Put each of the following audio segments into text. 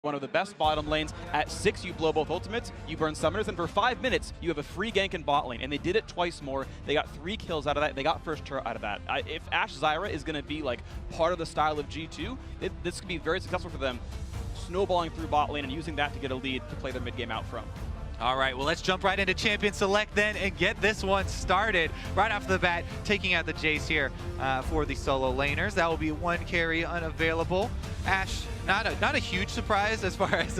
one of the best bottom lanes. At 6, you blow both ultimates, you burn summoners, and for 5 minutes, you have a free gank in bot lane. And they did it twice more. They got 3 kills out of that. They got first turret out of that. If Ashe Zyra is going to be like part of the style of G2, this could be very successful for them, snowballing through bot lane and using that to get a lead to play their mid game out from. All right, well, let's jump right into Champion Select then and get this one started. Right off the bat, taking out the Jace here for the solo laners. That will be 1 carry unavailable. Ashe, not a huge surprise as far as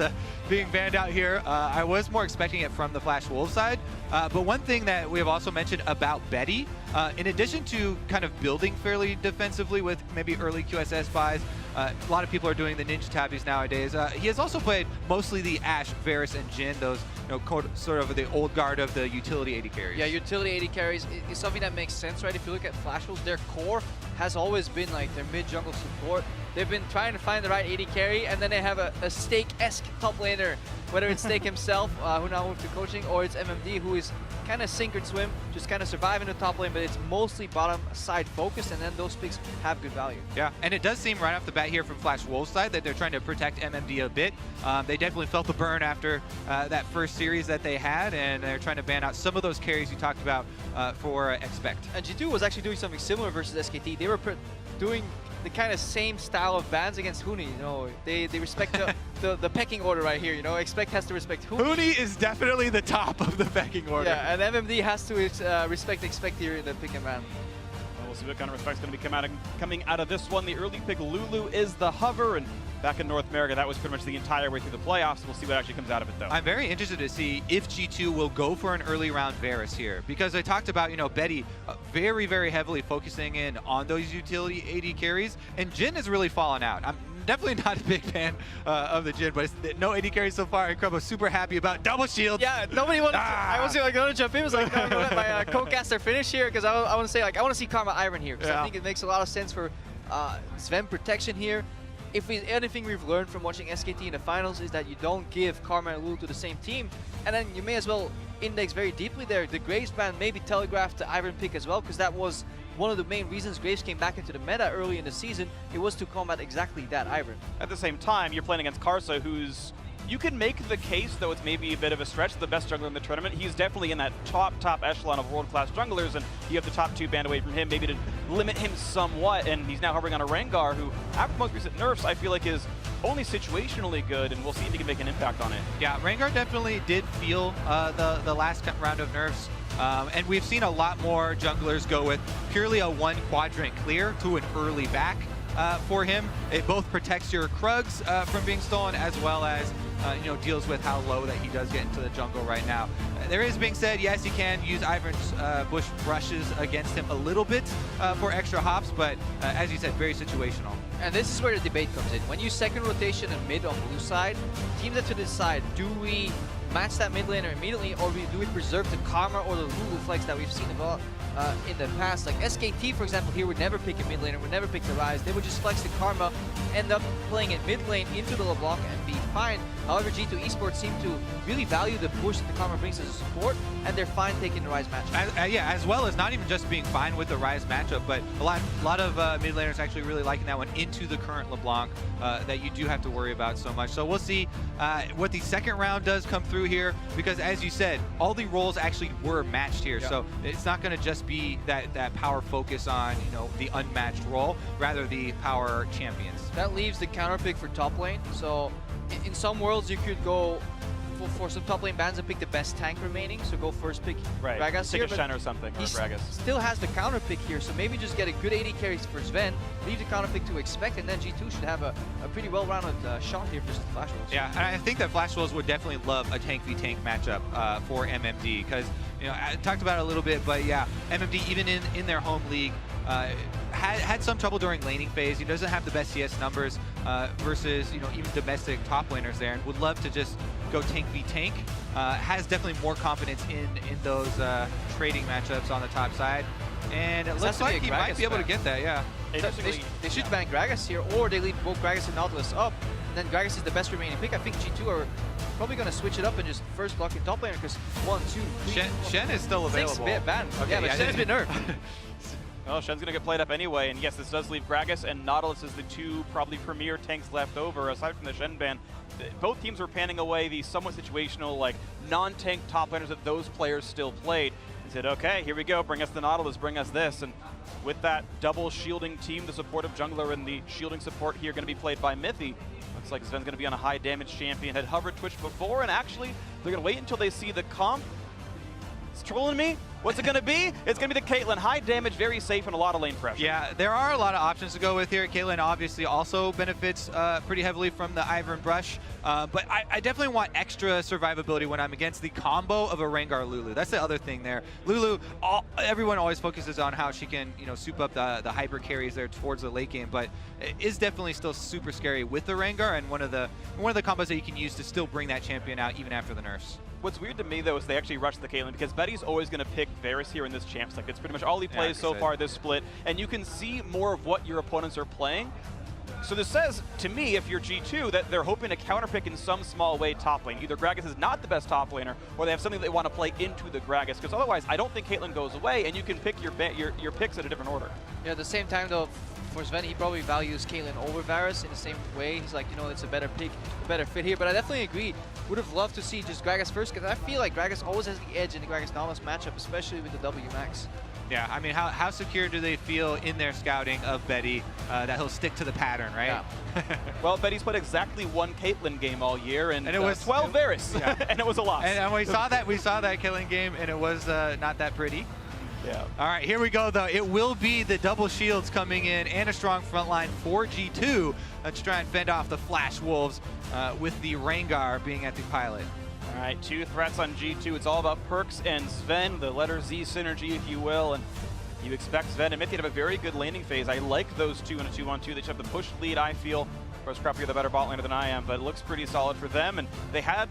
being banned out here. I was more expecting it from the Flash Wolves side. But one thing that we have also mentioned about Betty, in addition to kind of building fairly defensively with maybe early QSS buys, a lot of people are doing the Ninja Tabbies nowadays. He has also played mostly the Ashe, Varus, and Jhin, those sort of the old guard of the utility AD carries. Yeah, utility AD carries is something that makes sense, right? If you look at Flash Wolves, their core has always been like their mid-jungle support. They've been trying to find the right AD carry, and then they have a Stake-esque top laner, whether it's Stake himself, who now moved to coaching, or it's MMD, who is kind of sink or swim, just kind of survive in the top lane, but it's mostly bottom side focused, and then those picks have good value. Yeah, and it does seem right off the bat here from Flash Wolves' side that they're trying to protect MMD a bit. They definitely felt the burn after that first series that they had, and they're trying to ban out some of those carries you talked about for Expect. And G2 was actually doing something similar versus SKT. They were doing the kind of same style of bans against Huni. You know, they respect the pecking order right here. You know, Expect has to respect Huni. Huni is definitely the top of the pecking order. Yeah, and MMD has to respect Expect here in the pick and ban. Well, we'll see what kind of respect's going to be coming out of this one. The early pick Lulu is the hover, and back in North America, that was pretty much the entire way through the playoffs. We'll see what actually comes out of it, though. I'm very interested to see if G2 will go for an early round Varus here, because I talked about, Betty very, very heavily focusing in on those utility AD carries, and Jhin has really fallen out. I'm definitely not a big fan of the Jhin, but it's no AD carries so far, and Crumbo's super happy about double shield. Yeah, nobody wanted to, I was going to jump in. I was like, no, I'm going to let my co-caster finish here, because I want to say, like, I want to see Karma Iron here, because I think it makes a lot of sense for Sven protection here. If anything we've learned from watching SKT in the finals is that you don't give Karma and Lulu to the same team, and then you may as well index very deeply there. The Graves ban maybe telegraphed the Iron pick as well, because that was one of the main reasons Graves came back into the meta early in the season. It was to combat exactly that Iron. At the same time, you're playing against Karsa, who's... You can make the case, though it's maybe a bit of a stretch, the best jungler in the tournament. He's definitely in that top echelon of world-class junglers, and you have the top 2 banned away from him, maybe to limit him somewhat, and he's now hovering on a Rengar, who, after most recent nerfs, I feel like is only situationally good, and we'll see if he can make an impact on it. Yeah, Rengar definitely did feel the last round of nerfs, and we've seen a lot more junglers go with purely a 1 quadrant clear to an early back for him. It both protects your Krugs from being stolen, as well as deals with how low that he does get into the jungle right now. There is being said, yes, he can use Ivern's bush brushes against him a little bit for extra hops, but as you said, very situational. And this is where the debate comes in. When you second rotation and mid on blue side, teams have to decide, do we match that mid laner immediately, or do we preserve the Karma or the Lulu flex that we've seen in the past? Like SKT, for example, here would never pick a mid laner, would never pick the Rise. They would just flex the Karma, end up playing it mid lane into the LeBlanc and be fine. However, G2 Esports seem to really value the push that the Karma brings as a support, and they're fine taking the Rise matchup. Yeah, as well as not even just being fine with the Rise matchup, but a lot of mid laners actually really liking that one into the current LeBlanc that you do have to worry about so much. So we'll see what the second round does come through here, because as you said, all the roles actually were matched here. Yeah. So it's not going to just be that power focus on the unmatched role, rather the power champions. That leaves the counter pick for top lane. So in some worlds you could go for some top lane bans and pick the best tank remaining. So go first pick Gragas take here, a Shen or something, or Gragas. Still has the counter pick here, so maybe just get a good AD carries for Sven, leave the counter pick to Expect, and then G2 should have a pretty well-rounded shot here versus Flash Wolves. Yeah, and I think that Flash Wolves would definitely love a tank v tank matchup for MMD, because I talked about it a little bit, but yeah, MMD even in their home league had some trouble during laning phase. He doesn't have the best CS numbers versus even domestic top laners there, and would love to just go tank v tank. Has definitely more confidence in those trading matchups on the top side, and it looks like he might be able to get that. Yeah, they should ban Gragas here, or they leave both Gragas and Nautilus up, and then Gragas is the best remaining pick. I think G2 are probably going to switch it up and just first block in top laner, because 1, 2, 3, Shen is still available. 6 banned. Okay, yeah, but Shen has been nerfed. Well, Shen's going to get played up anyway, and yes, this does leave Gragas and Nautilus as the two probably premier tanks left over, aside from the Shen ban. Both teams were panning away the somewhat situational, like, non-tank top laners that those players still played. They said, okay, here we go, bring us the Nautilus, bring us this, and with that double shielding team, the supportive jungler and the shielding support here going to be played by Mithy. Looks like Sven's going to be on a high damage champion, had hovered Twitch before, and actually, they're going to wait until they see the comp. It's trolling me. What's it going to be? It's going to be the Caitlyn. High damage, very safe, and a lot of lane pressure. Yeah, there are a lot of options to go with here. Caitlyn obviously also benefits pretty heavily from the Ivern Brush, but I definitely want extra survivability when I'm against the combo of a Rengar Lulu. That's the other thing there. Lulu, everyone always focuses on how she can, soup up the hyper carries there towards the late game, but it is definitely still super scary with the Rengar, and one of the combos that you can use to still bring that champion out even after the nerfs. What's weird to me, though, is they actually rushed the Caitlyn because Betty's always going to pick Varus here in this champ select. It's pretty much all he plays so far this split, and you can see more of what your opponents are playing. So this says, to me, if you're G2, that they're hoping to counterpick in some small way top lane. Either Gragas is not the best top laner, or they have something they want to play into the Gragas, because otherwise I don't think Caitlyn goes away, and you can pick your picks at a different order. Yeah, at the same time, though, for Sven, he probably values Caitlyn over Varus in the same way. He's like, it's a better pick, a better fit here. But I definitely agree. Would have loved to see just Gragas first, because I feel like Gragas always has the edge in the Gragas-Nautilus matchup, especially with the W max. Yeah, I mean, how secure do they feel in their scouting of Betty that he'll stick to the pattern, right? Yeah. Well, Betty's played exactly one Caitlyn game all year, and it was 12 Varus, yeah. and it was a loss. And we saw that Caitlyn game, and it was not that pretty. Yeah. All right, here we go, though. It will be the double shields coming in and a strong front line for G2 to try and fend off the Flash Wolves with the Rengar being at the pilot. All right, two threats on G2. It's all about Perks and Sven, the letter Z synergy, if you will. And you expect Sven and Mithy to have a very good laning phase. I like those two in a 2-on-2. They should have the push lead, I feel. Of course, Crappy, you're the better bot laner than I am, but it looks pretty solid for them. And they had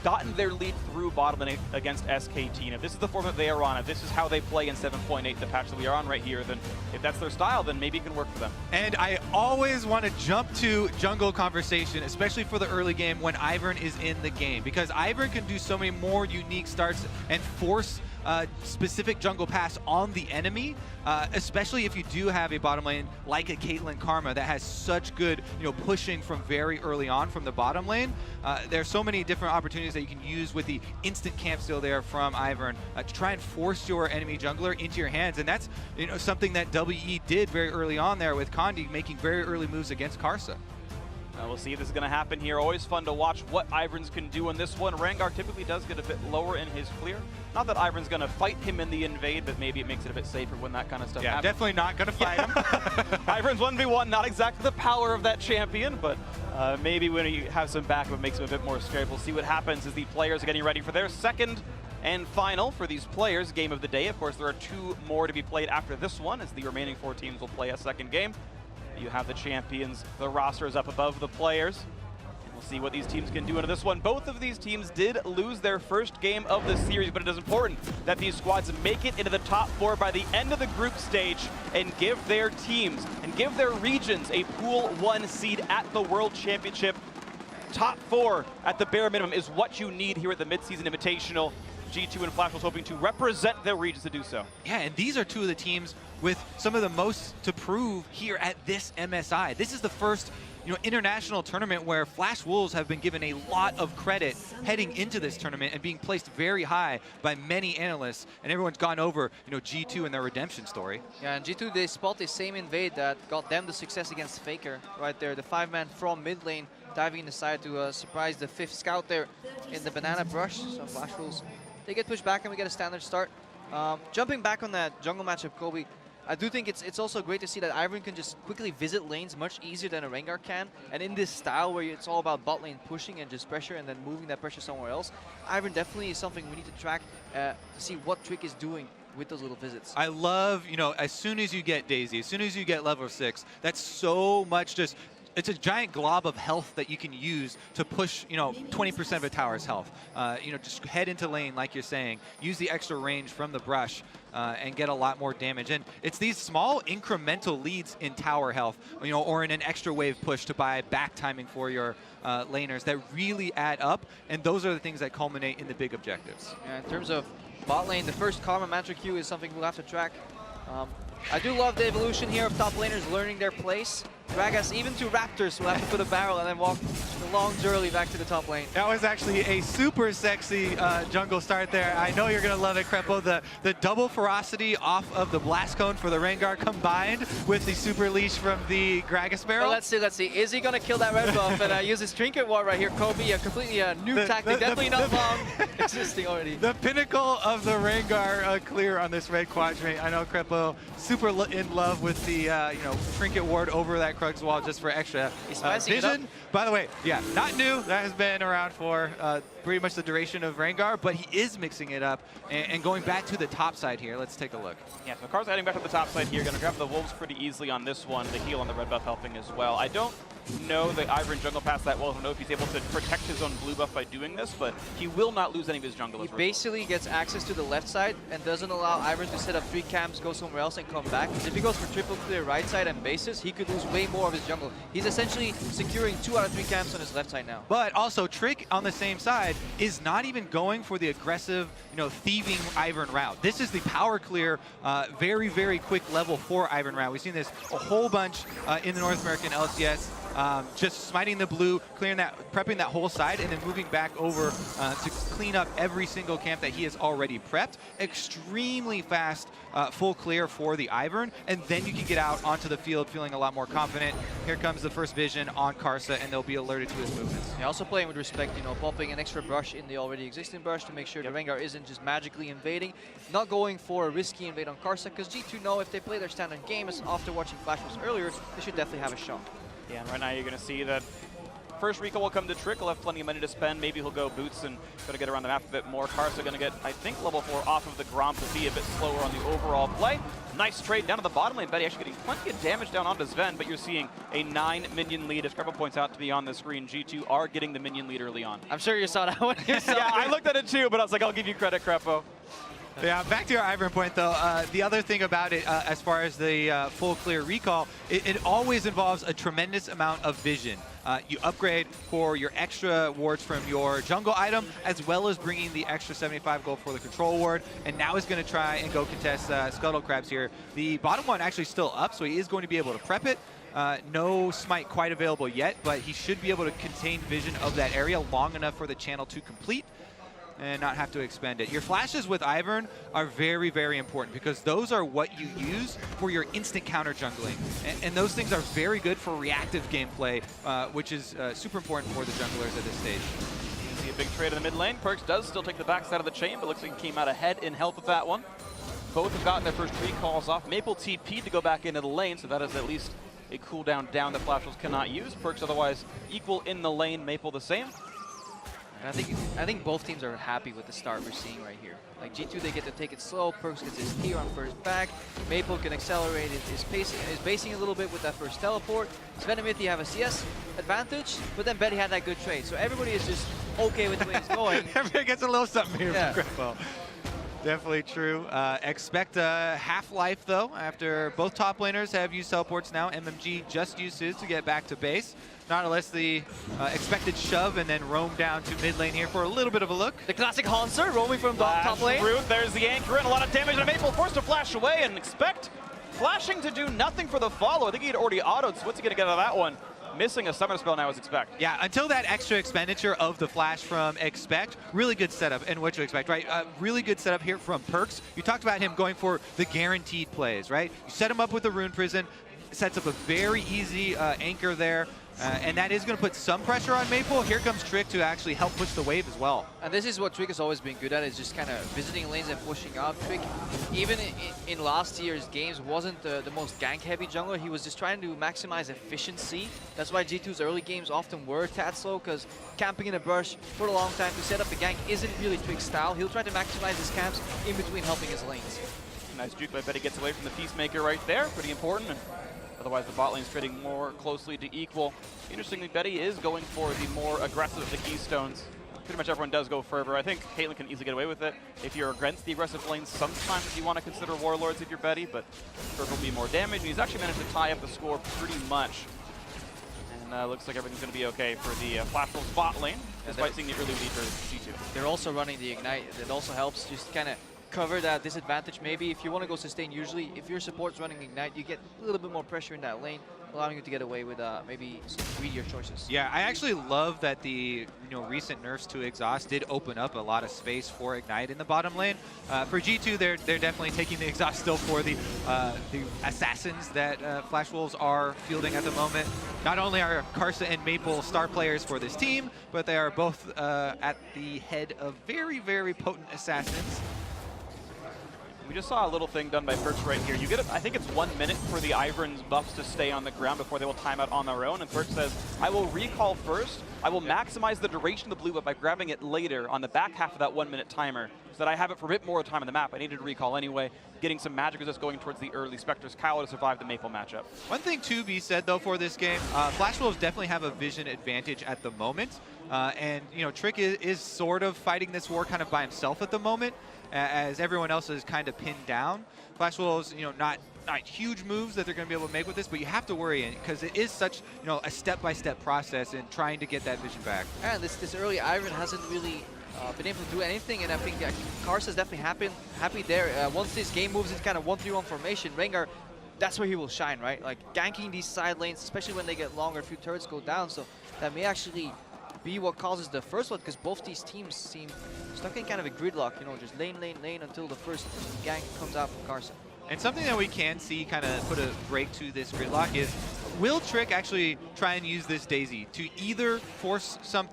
gotten their lead through bottom lane against SKT. And if this is the format they are on, if this is how they play in 7.8, the patch that we are on right here, then if that's their style, then maybe it can work for them. And I always want to jump to jungle conversation, especially for the early game when Ivern is in the game, because Ivern can do so many more unique starts and force specific jungle pass on the enemy, especially if you do have a bottom lane like a Caitlyn Karma that has such good, pushing from very early on from the bottom lane. There's so many different opportunities that you can use with the instant camp steal there from Ivern to try and force your enemy jungler into your hands, and that's something that WE did very early on there with Condi making very early moves against Karsa. We'll see if this is going to happen here. Always fun to watch what Ivern's can do in this one. Rengar typically does get a bit lower in his clear. Not that Ivern's going to fight him in the invade, but maybe it makes it a bit safer when that kind of stuff happens. Definitely not going to fight him. Ivern's 1v1, not exactly the power of that champion, but maybe when you have some backup, it makes him a bit more scared. We'll see what happens as the players are getting ready for their second and final for these players game of the day. Of course, there are two more to be played after this one, as the remaining 4 teams will play a second game. You have the champions, the rosters up above the players. And we'll see what these teams can do into this one. Both of these teams did lose their first game of the series, but it is important that these squads make it into the top 4 by the end of the group stage and give their teams and give their regions a pool 1 seed at the World Championship. Top 4 at the bare minimum is what you need here at the Midseason Invitational. G2 and Flash was hoping to represent their regions to do so. Yeah, and these are two of the teams with some of the most to prove here at this MSI. This is the first international tournament where Flash Wolves have been given a lot of credit heading into this tournament and being placed very high by many analysts, and everyone's gone over G2 and their redemption story. Yeah, and G2, they spot the same invade that got them the success against Faker right there. The 5-man from mid lane diving in the side to surprise the 5th scout there in the banana brush. So Flash Wolves, they get pushed back and we get a standard start. Jumping back on that jungle matchup, Kobe, I do think it's also great to see that Ivern can just quickly visit lanes much easier than a Rengar can. And in this style where it's all about bot lane pushing and just pressure and then moving that pressure somewhere else, Ivern definitely is something we need to track to see what Trick is doing with those little visits. I love, as soon as you get Daisy, as soon as you get level 6, that's so much just... It's a giant glob of health that you can use to push, 20% of a tower's health. Just head into lane, like you're saying, use the extra range from the brush and get a lot more damage. And it's these small incremental leads in tower health, or in an extra wave push to buy back timing for your laners that really add up. And those are the things that culminate in the big objectives. Yeah, in terms of bot lane, the first Karma Mantra Q is something we'll have to track. I do love the evolution here of top laners learning their place. Gragas, even to Raptors, will have to put a barrel and then walk the long journey back to the top lane. That was actually a super sexy jungle start there. I know you're going to love it, Crepo. The double ferocity off of the blast cone for the Rengar combined with the super leash from the Gragas barrel. Well, let's see. Is he going to kill that red buff and use his trinket ward right here? Kobe, a completely new tactic, definitely not long existing already. The pinnacle of the Rengar clear on this red quadrant. I know Crepo super in love with the trinket ward over that Krug's wall just for extra vision. By the way, yeah, not new. That has been around for pretty much the duration of Rengar, but he is mixing it up and going back to the top side here. Let's take a look. Yeah, so Karsa heading back to the top side here. Going to grab the Wolves pretty easily on this one. The heal on the red buff helping as well. I don't know the Ivern jungle pass that well. I don't know if he's able to protect his own blue buff by doing this, but he will not lose any of his jungle. He basically gets access to the left side and doesn't allow Ivern to set up 3 camps, go somewhere else, and come back. If he goes for triple clear right side and bases, he could lose way more of his jungle. He's essentially securing 2 out of 3 camps on his left side now. But also, Trick on the same side is not even going for the aggressive, thieving Ivern route. This is the power clear, very, very quick level 4 Ivern route. We've seen this a whole bunch in the North American LCS. Just smiting the blue, clearing that, prepping that whole side, and then moving back over to clean up every single camp that he has already prepped. Extremely fast full clear for the Ivern, and then you can get out onto the field feeling a lot more confident. Here comes the first vision on Karsa, and they'll be alerted to his movements. Yeah, also playing with respect, popping an extra brush in the already existing brush to make sure the Rengar isn't just magically invading. Not going for a risky invade on Karsa, because G2 know if they play their standard game, as after watching Flash Wars earlier, they should definitely have a shot. Yeah, and right now you're going to see that first recall will come to Trick. He'll have plenty of money to spend. Maybe he'll go Boots and try to get around the map a bit more. Karsa going to get, I think, level 4 off of the Gromp to be a bit slower on the overall play. Nice trade down to the bottom lane. Betty actually getting plenty of damage down onto Sven, but you're seeing a 9 minion lead. As Crepo points out to be on the screen, G2 are getting the minion lead early on. I'm sure you saw that one yourself. Yeah, I looked at it too, but I was like, I'll give you credit, Crepo. Yeah, back to your Ivern point though. The other thing about it, as far as the full clear recall, it always involves a tremendous amount of vision. You upgrade for your extra wards from your jungle item, as well as bringing the extra 75 gold for the control ward. And now he's going to try and go contest Scuttle Crabs here. The bottom one actually still up, so he is going to be able to prep it. No smite quite available yet, but he should be able to contain vision of that area long enough for the channel to complete and not have to expend it. Your flashes with Ivern are very, very important because those are what you use for your instant counter jungling. And those things are very good for reactive gameplay, which is super important for the junglers at this stage. You see a big trade in the mid lane. Perkz does still take the backside of the chain, but looks like he came out ahead in health with that one. Both have gotten their first recalls off. Maple TP'd to go back into the lane, so that is at least a cooldown down that Flash Wolves cannot use. Perkz otherwise equal in the lane, Maple the same. And I think both teams are happy with the start we're seeing right here. Like G2, they get to take it slow. Perkz gets his tier on first back. Maple can accelerate his pacing and his basing a little bit with that first teleport. Sven and Mithy have a CS advantage, but then Betty had that good trade. So everybody is just okay with the way it's going. Everybody gets a little something here from Crepo. Definitely true. Expect a half-life, though, after both top laners have used teleports now. MMG just used his to get back to base. Not unless the expected shove and then roam down to mid lane here for a little bit of a look. The classic Hanser roaming from top lane. Root, there's the anchor and a lot of damage on Maple. Forced to flash away and expect flashing to do nothing for the follow. I think he had already autoed, so what's he going to get out of that one? Missing a summoner spell now as expect. Yeah, until that extra expenditure of the flash from expect, really good setup and what to expect, right? Really good setup here from Perkz. You talked about him going for the guaranteed plays, right? You set him up with the Rune Prison, sets up a very easy anchor there. And that is going to put some pressure on Maple. Here comes Trick to actually help push the wave as well. And this is what Trick has always been good at, is just kind of visiting lanes and pushing up. Trick, even in last year's games, wasn't the most gank-heavy jungler. He was just trying to maximize efficiency. That's why G2's early games often were a tad slow, because camping in a brush for a long time to set up a gank isn't really Trick's style. He'll try to maximize his camps in between helping his lanes. Nice juke by Betty, gets away from the Peacemaker right there. Pretty important. Otherwise, the bot lane's trading more closely to equal. Interestingly, Betty is going for the more aggressive of the keystones. Pretty much everyone does go further. I think Caitlyn can easily get away with it. If you're against the aggressive lanes, sometimes you want to consider Warlords if you're Betty, but Fervor will be more damage. And he's actually managed to tie up the score pretty much. And looks like everything's going to be okay for the Flash Wolves bot lane, despite seeing the early lead for G2. They're also running the Ignite. That also helps just kind of cover that disadvantage maybe. If you want to go sustain, usually if your support's running Ignite, you get a little bit more pressure in that lane, allowing you to get away with maybe some greedier choices. Yeah, I actually love that the recent nerfs to Exhaust did open up a lot of space for Ignite in the bottom lane. For G2, they're definitely taking the Exhaust still for the assassins that Flash Wolves are fielding at the moment. Not only are Karsa and Maple star players for this team, but they are both at the head of very, very potent assassins. We just saw a little thing done by Perks right here. You get, I think it's 1 minute for the Ivern's buffs to stay on the ground before they will time out on their own. And Perks says, I will recall first. I will maximize the duration of the blue buff by grabbing it later on the back half of that 1 minute timer, so that I have it for a bit more time on the map. I needed to recall anyway. Getting some magic resist going towards the early Spectre's Cowl to survive the Maple matchup. One thing to be said though for this game, Flash Wolves definitely have a vision advantage at the moment. And Trick is sort of fighting this war kind of by himself at the moment, as everyone else is kind of pinned down. Flash Wolves, not huge moves that they're going to be able to make with this, but you have to worry because it is such, a step-by-step process in trying to get that vision back. And this early Iron hasn't really been able to do anything, and I think Karsa's definitely happy there. Once this game moves into kind of 1-3-1 formation, Rengar, that's where he will shine, right? Like ganking these side lanes, especially when they get longer, a few turrets go down, so that may actually be what causes the first one, because both these teams seem stuck in kind of a gridlock, just lane, until the first gank comes out from Karsa. And something that we can see kind of put a break to this gridlock is, will Trick actually try and use this Daisy to either force some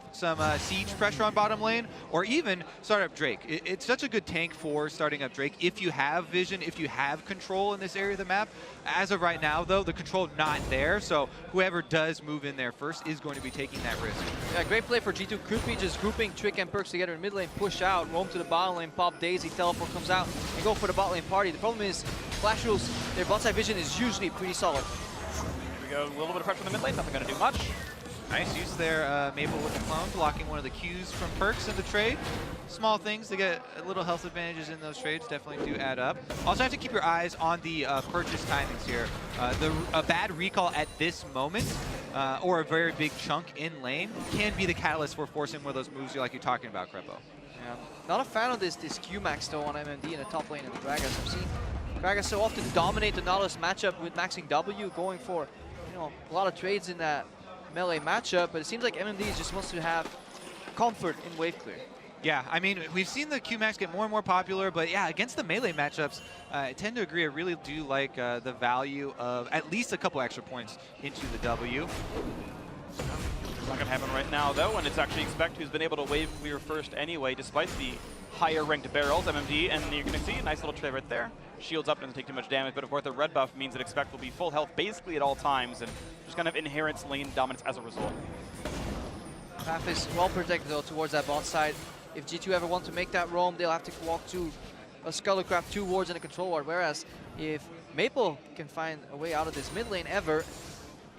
siege pressure on bottom lane, or even start up Drake? It's such a good tank for starting up Drake if you have vision, if you have control in this area of the map. As of right now, though, the control not there, so whoever does move in there first is going to be taking that risk. Yeah, great play for G2. Could be just grouping Trick and Perks together in mid lane, push out, roam to the bottom lane, pop Daisy, teleport comes out, and go for the bot lane party. The problem is, Flash Wolves, their bot side vision is usually pretty solid. Here we go, a little bit of pressure in the mid lane, nothing going to do much. Nice use there, Maple with the clone, blocking one of the Qs from Perks in the trade. Small things to get a little health advantages in those trades definitely do add up. Also have to keep your eyes on the purchase timings here. A bad recall at this moment, or a very big chunk in lane, can be the catalyst for forcing one of those moves like you're talking about, Crepo. Yeah. Not a fan of this Q-Max though on MMD in the top lane of the Gragas. I've seen Gragas so often dominate the Nautilus matchup with maxing W, going for a lot of trades in that melee matchup, but it seems like MMD just wants to have comfort in wave clear. Yeah, I mean, we've seen the Q-Max get more and more popular, but yeah, against the melee matchups, I tend to agree. I really do like the value of at least a couple extra points into the W. It's not going to happen right now, though, and it's actually Expect who's been able to wave clear first anyway, despite the higher ranked barrels, MMD, and you're going to see a nice little trade right there. Shields up, doesn't take too much damage, but of course the red buff means that Expect will be full health basically at all times, and just kind of inherent lane dominance as a result. Path is well protected though towards that bot side. If G2 ever want to make that roam, they'll have to walk to a Skullercraft, 2 wards and a control ward, whereas if Maple can find a way out of this mid lane ever,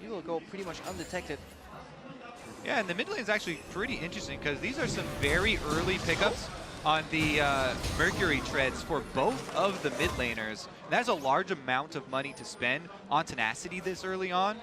he will go pretty much undetected. Yeah, and the mid lane is actually pretty interesting because these are some very early pickups on the Mercury treads for both of the mid laners. That's a large amount of money to spend on Tenacity this early on.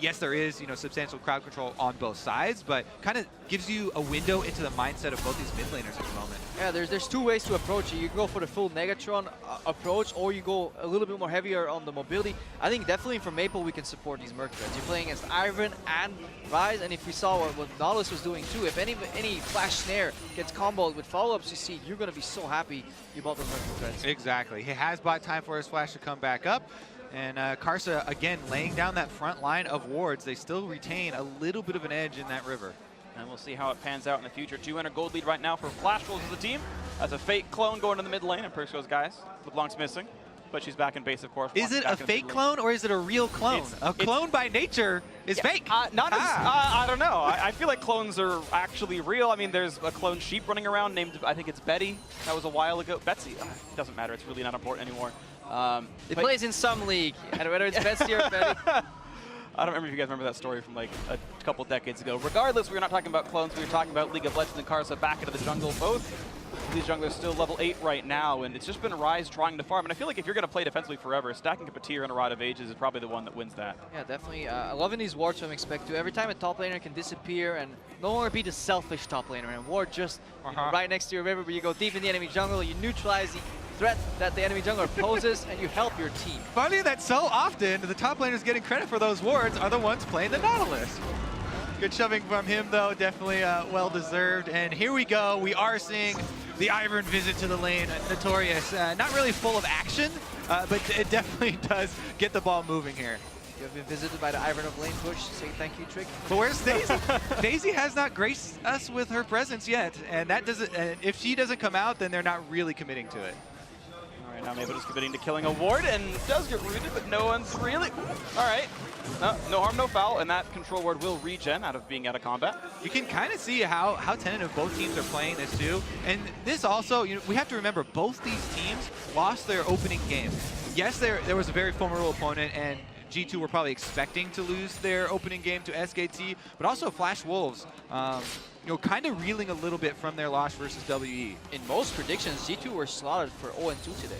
Yes, there is substantial crowd control on both sides, but kind of gives you a window into the mindset of both these mid laners at the moment. Yeah, there's 2 ways to approach it. You can go for the full Negatron approach, or you go a little bit more heavier on the mobility. I think definitely for Maple we can support these Merc treads. You're playing against Iron and Rise, and if we saw what Nautilus was doing too, if any Flash Snare gets comboed with follow-ups, you see, you're going to be so happy you bought those Merc treads. Exactly. He has bought time for his Flash to come back up. And Karsa, again, laying down that front line of wards. They still retain a little bit of an edge in that river. And we'll see how it pans out in the future. 200 gold lead right now for Flash Wolves as a team. As a fake clone going to the mid lane, and Perks goes, guys, LeBlanc's missing. But she's back in base, of course. Is it a fake clone or is it a real clone? A clone by nature is fake. I don't know. I feel like clones are actually real. I mean, there's a clone sheep running around named, I think it's Betty. That was a while ago. Betsy. It doesn't matter. It's really not important anymore. It plays in some league, and whether it's Betsy or Betty. I don't remember if you guys remember that story from like a couple decades ago. Regardless, we were not talking about clones. We were talking about League of Legends and Karsa back into the jungle. Both these junglers still level 8 right now, and it's just been Rise trying to farm. And I feel like if you're going to play defensively forever, stacking a Patir and a Rod of Ages is probably the one that wins that. Yeah, definitely. Loving these wards from Expect too. Every time a top laner can disappear and no longer be the selfish top laner, and ward just right next to your river, where you go deep in the enemy jungle, you neutralize threat that the enemy jungler poses, and you help your team. Funny that so often the top laners getting credit for those wards are the ones playing the Nautilus. Good shoving from him, though. Definitely well-deserved. And here we go. We are seeing the Ivern visit to the lane. Notorious. Not really full of action, but it definitely does get the ball moving here. You have been visited by the Ivern of lane push. Say thank you, Trick. But where's Daisy? Daisy has not graced us with her presence yet. And that doesn't. And if she doesn't come out, then they're not really committing to it. All right, now Mabel is committing to killing a ward and does get rooted, but no one's really... All right. No harm, no foul, and that control ward will regen out of being out of combat. You can kind of see how tentative both teams are playing this too. And this also, we have to remember both these teams lost their opening game. Yes, there was a very formidable opponent, and G2 were probably expecting to lose their opening game to SKT, but also Flash Wolves, kind of reeling a little bit from their loss versus WE. In most predictions, G2 were slotted for 0-2 today.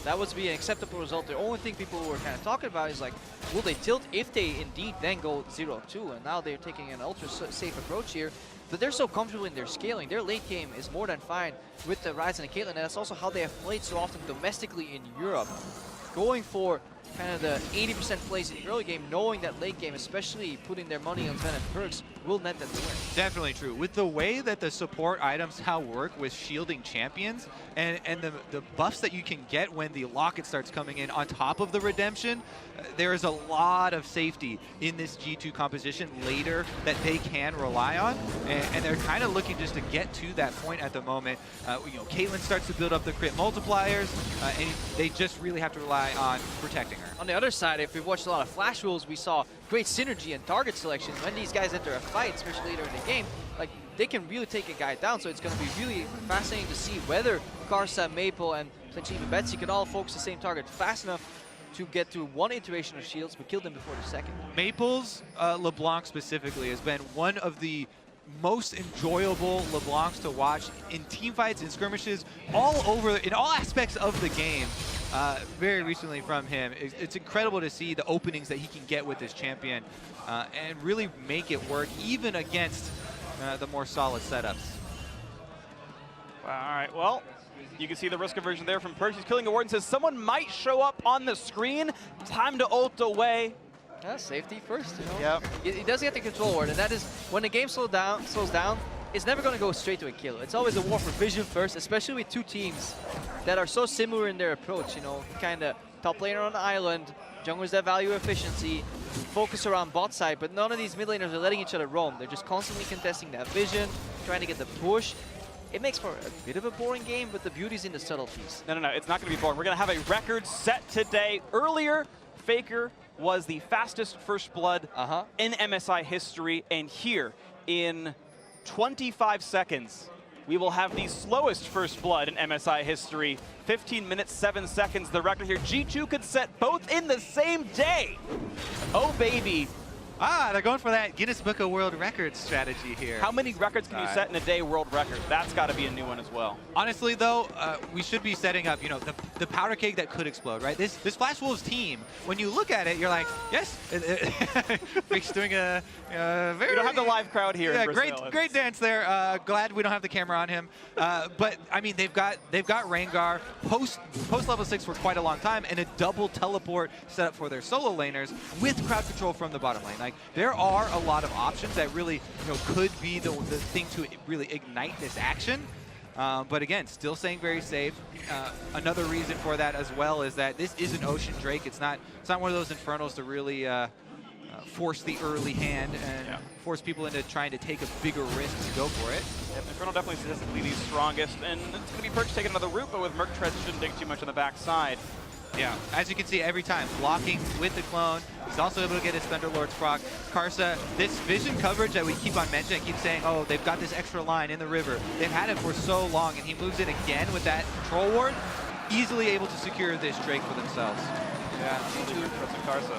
That would be an acceptable result. The only thing people were kind of talking about is like, will they tilt if they indeed then go 0-2? And now they're taking an ultra safe approach here. But they're so comfortable in their scaling. Their late game is more than fine with the Ryze and the Caitlyn, and that's also how they have played so often domestically in Europe. Going for kind of the 80% plays in the early game, knowing that late game, especially putting their money on Sven and Perks, will net them the win. Definitely true. With the way that the support items now work with shielding champions and the buffs that you can get when the locket starts coming in on top of the redemption, there is a lot of safety in this G2 composition later that they can rely on, and they're kind of looking just to get to that point at the moment. Caitlyn starts to build up the crit multipliers, and they just really have to rely on protecting her. On the other side, if we've watched a lot of Flash Wolves, we saw great synergy and target selection. When these guys enter a fight, especially later in the game, like they can really take a guy down. So it's going to be really fascinating to see whether Karsa, Maple, and potentially even Betsy can all focus the same target fast enough to get to one iteration of shields, but kill them before the second. Maple's LeBlanc specifically has been one of the most enjoyable LeBlancs to watch in team fights, in skirmishes, all over, in all aspects of the game. Very recently from him. It's incredible to see the openings that he can get with this champion and really make it work even against the more solid setups. All right, well, you can see the risk aversion there from Perks. He's killing a ward and says someone might show up on the screen. Time to ult away. Yeah, safety first, Yep. He does get the control ward, and that is when the game slows down, it's never going to go straight to a kill. It's always a war for vision first, especially with two teams that are so similar in their approach. Kind of top laner on the island, junglers that value efficiency, focus around bot side, but none of these mid laners are letting each other roam. They're just constantly contesting that vision, trying to get the push. It makes for a bit of a boring game, but the beauty's in the subtleties. No, it's not going to be boring. We're going to have a record set today. Earlier, Faker was the fastest first blood in MSI history, and here in 25 seconds, we will have the slowest first blood in MSI history. 15 minutes, 7 seconds, the record here. G2 could set both in the same day. Oh, baby. They're going for that Guinness Book of World Records strategy here. How many records can you set in a day world record? That's got to be a new one as well. Honestly, though, we should be setting up, the powder keg that could explode, right? This Flash Wolves team, when you look at it, you're like, yes, Freak's doing a very... We don't have the live crowd here in Brazil. Great dance there. Glad we don't have the camera on him. But, I mean, they've got Rengar post level 6 for quite a long time, and a double teleport set up for their solo laners with crowd control from the bottom lane. Like, there are a lot of options that really, could be the thing to really ignite this action. But again, still staying very safe. Another reason for that as well is that this is an Ocean Drake. It's not one of those Infernals to really force the early hand and force people into trying to take a bigger risk to go for it. Yep, Infernal definitely statistically the strongest, and it's going to be Perks taking another route, but with Merc Treads shouldn't dig too much on the backside. Yeah, as you can see every time, blocking with the clone. He's also able to get his Thunderlord's proc. Karsa, this vision coverage that we keep on mentioning, keep saying, oh, they've got this extra line in the river. They've had it for so long, and he moves in again with that control ward, easily able to secure this Drake for themselves. Yeah, Karsa.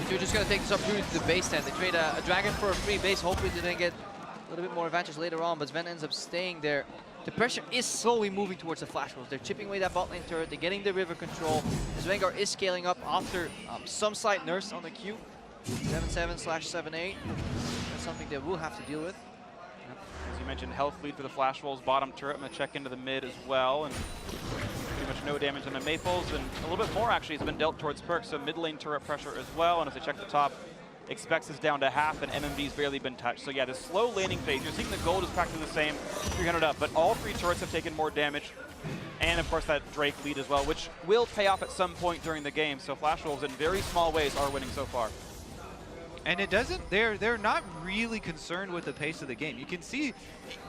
They're just going to take this opportunity to the base stand. They trade a dragon for a free base. Hopefully they then get a little bit more advantage later on, but Sven ends up staying there. The pressure is slowly moving towards the Flash Wolves. They're chipping away that bot lane turret. They're getting the river control. As Rengar is scaling up after some slight nurse on the Q. 7-7/7-8. That's something they will have to deal with. As you mentioned, health lead for the Flash Wolves bottom turret. I'm going to check into the mid as well. And pretty much no damage on the Maples, and a little bit more actually has been dealt towards Perks, so mid lane turret pressure as well, and as I check the top, Expects is down to half, and MMV's barely been touched. So yeah, the slow laning phase, you're seeing the gold is practically the same, 300 up, but all three turrets have taken more damage. And of course that Drake lead as well, which will pay off at some point during the game. So Flash Wolves in very small ways are winning so far. And it doesn't, they're not really concerned with the pace of the game. You can see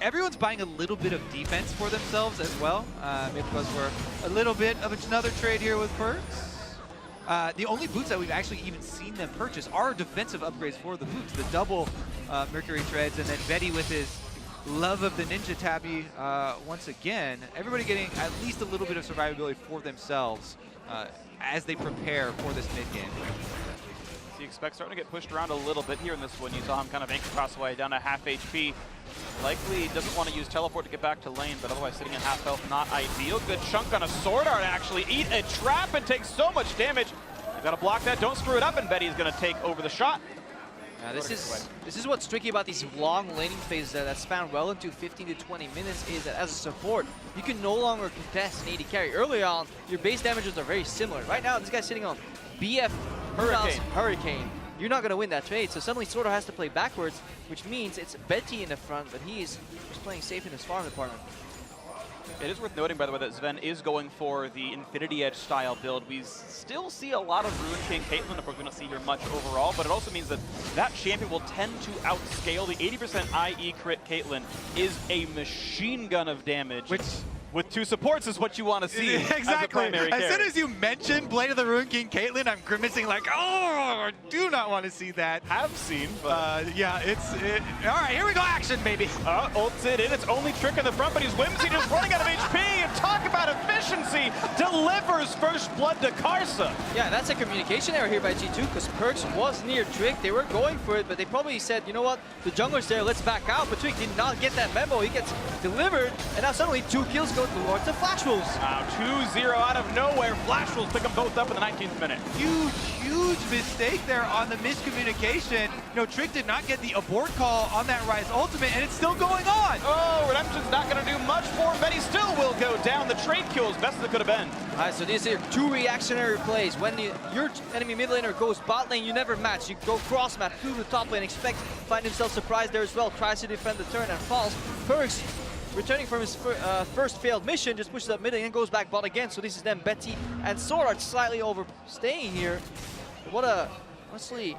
everyone's buying a little bit of defense for themselves as well. Maybe because we're a little bit of another trade here with Perks. The only boots that we've actually even seen them purchase are defensive upgrades for the boots. The double Mercury treads, and then Betty with his love of the Ninja Tabby once again. Everybody getting at least a little bit of survivability for themselves as they prepare for this mid game. So you expect starting to get pushed around a little bit here in this one. You saw him kind of anchor cross away down to half HP. Likely doesn't want to use teleport to get back to lane, but otherwise sitting at half health, not ideal. Good chunk on a sword art actually. Eat a trap and take so much damage. You gotta block that, don't screw it up, and Betty's gonna take over the shot. Yeah, this is what's tricky about these long laning phases that span well into 15 to 20 minutes is that as a support, you can no longer contest an AD carry. Early on, your base damages are very similar. Right now, this guy's sitting on BF Hurricane. You're not going to win that trade, so suddenly Sordo has to play backwards, which means it's Betty in the front, but he's just playing safe in his farm department. It is worth noting, by the way, that Sven is going for the Infinity Edge style build. We still see a lot of Ruin King Caitlyn. Of course, we don't see her much overall, but it also means that that champion will tend to outscale. The 80% IE crit Caitlyn is a machine gun of damage. Which, with two supports, is what you want to see. Exactly. As soon carry. as you mention Blade of the Ruin King Caitlyn, I'm grimacing like, oh, I do not want to see that. Have seen, but yeah, all right, here we go, action, baby. Ults it in, it's only trick in the front, but he's Whimsy just running out of HP, and talk about efficiency, delivers first blood to Karsa. Yeah, that's a communication error here by G2, because Perks was near Trick, they were going for it, but they probably said, you know what, the jungler's there, let's back out, but Trick did not get that memo, he gets delivered, and now suddenly 2 kills go towards the Flash Wolves. Wow, 2-0 out of nowhere, Flash Wolves pick them both up in the 19th minute. Huge mistake there on the miscommunication. You know, Trick did not get the abort call on that Rise ultimate, and it's still going on. Oh, Redemption's not going to do much for him, but he still will go down. The trade kill is best as it could have been. All right, so these are 2 reactionary plays. When your enemy mid laner goes bot lane, you never match. You go cross match through the top lane, find himself surprised there as well, tries to defend the turn and falls. Perks, returning from his first failed mission, just pushes up mid and goes back bot again. So this is then Betty and Sword slightly overstaying here. What a, honestly,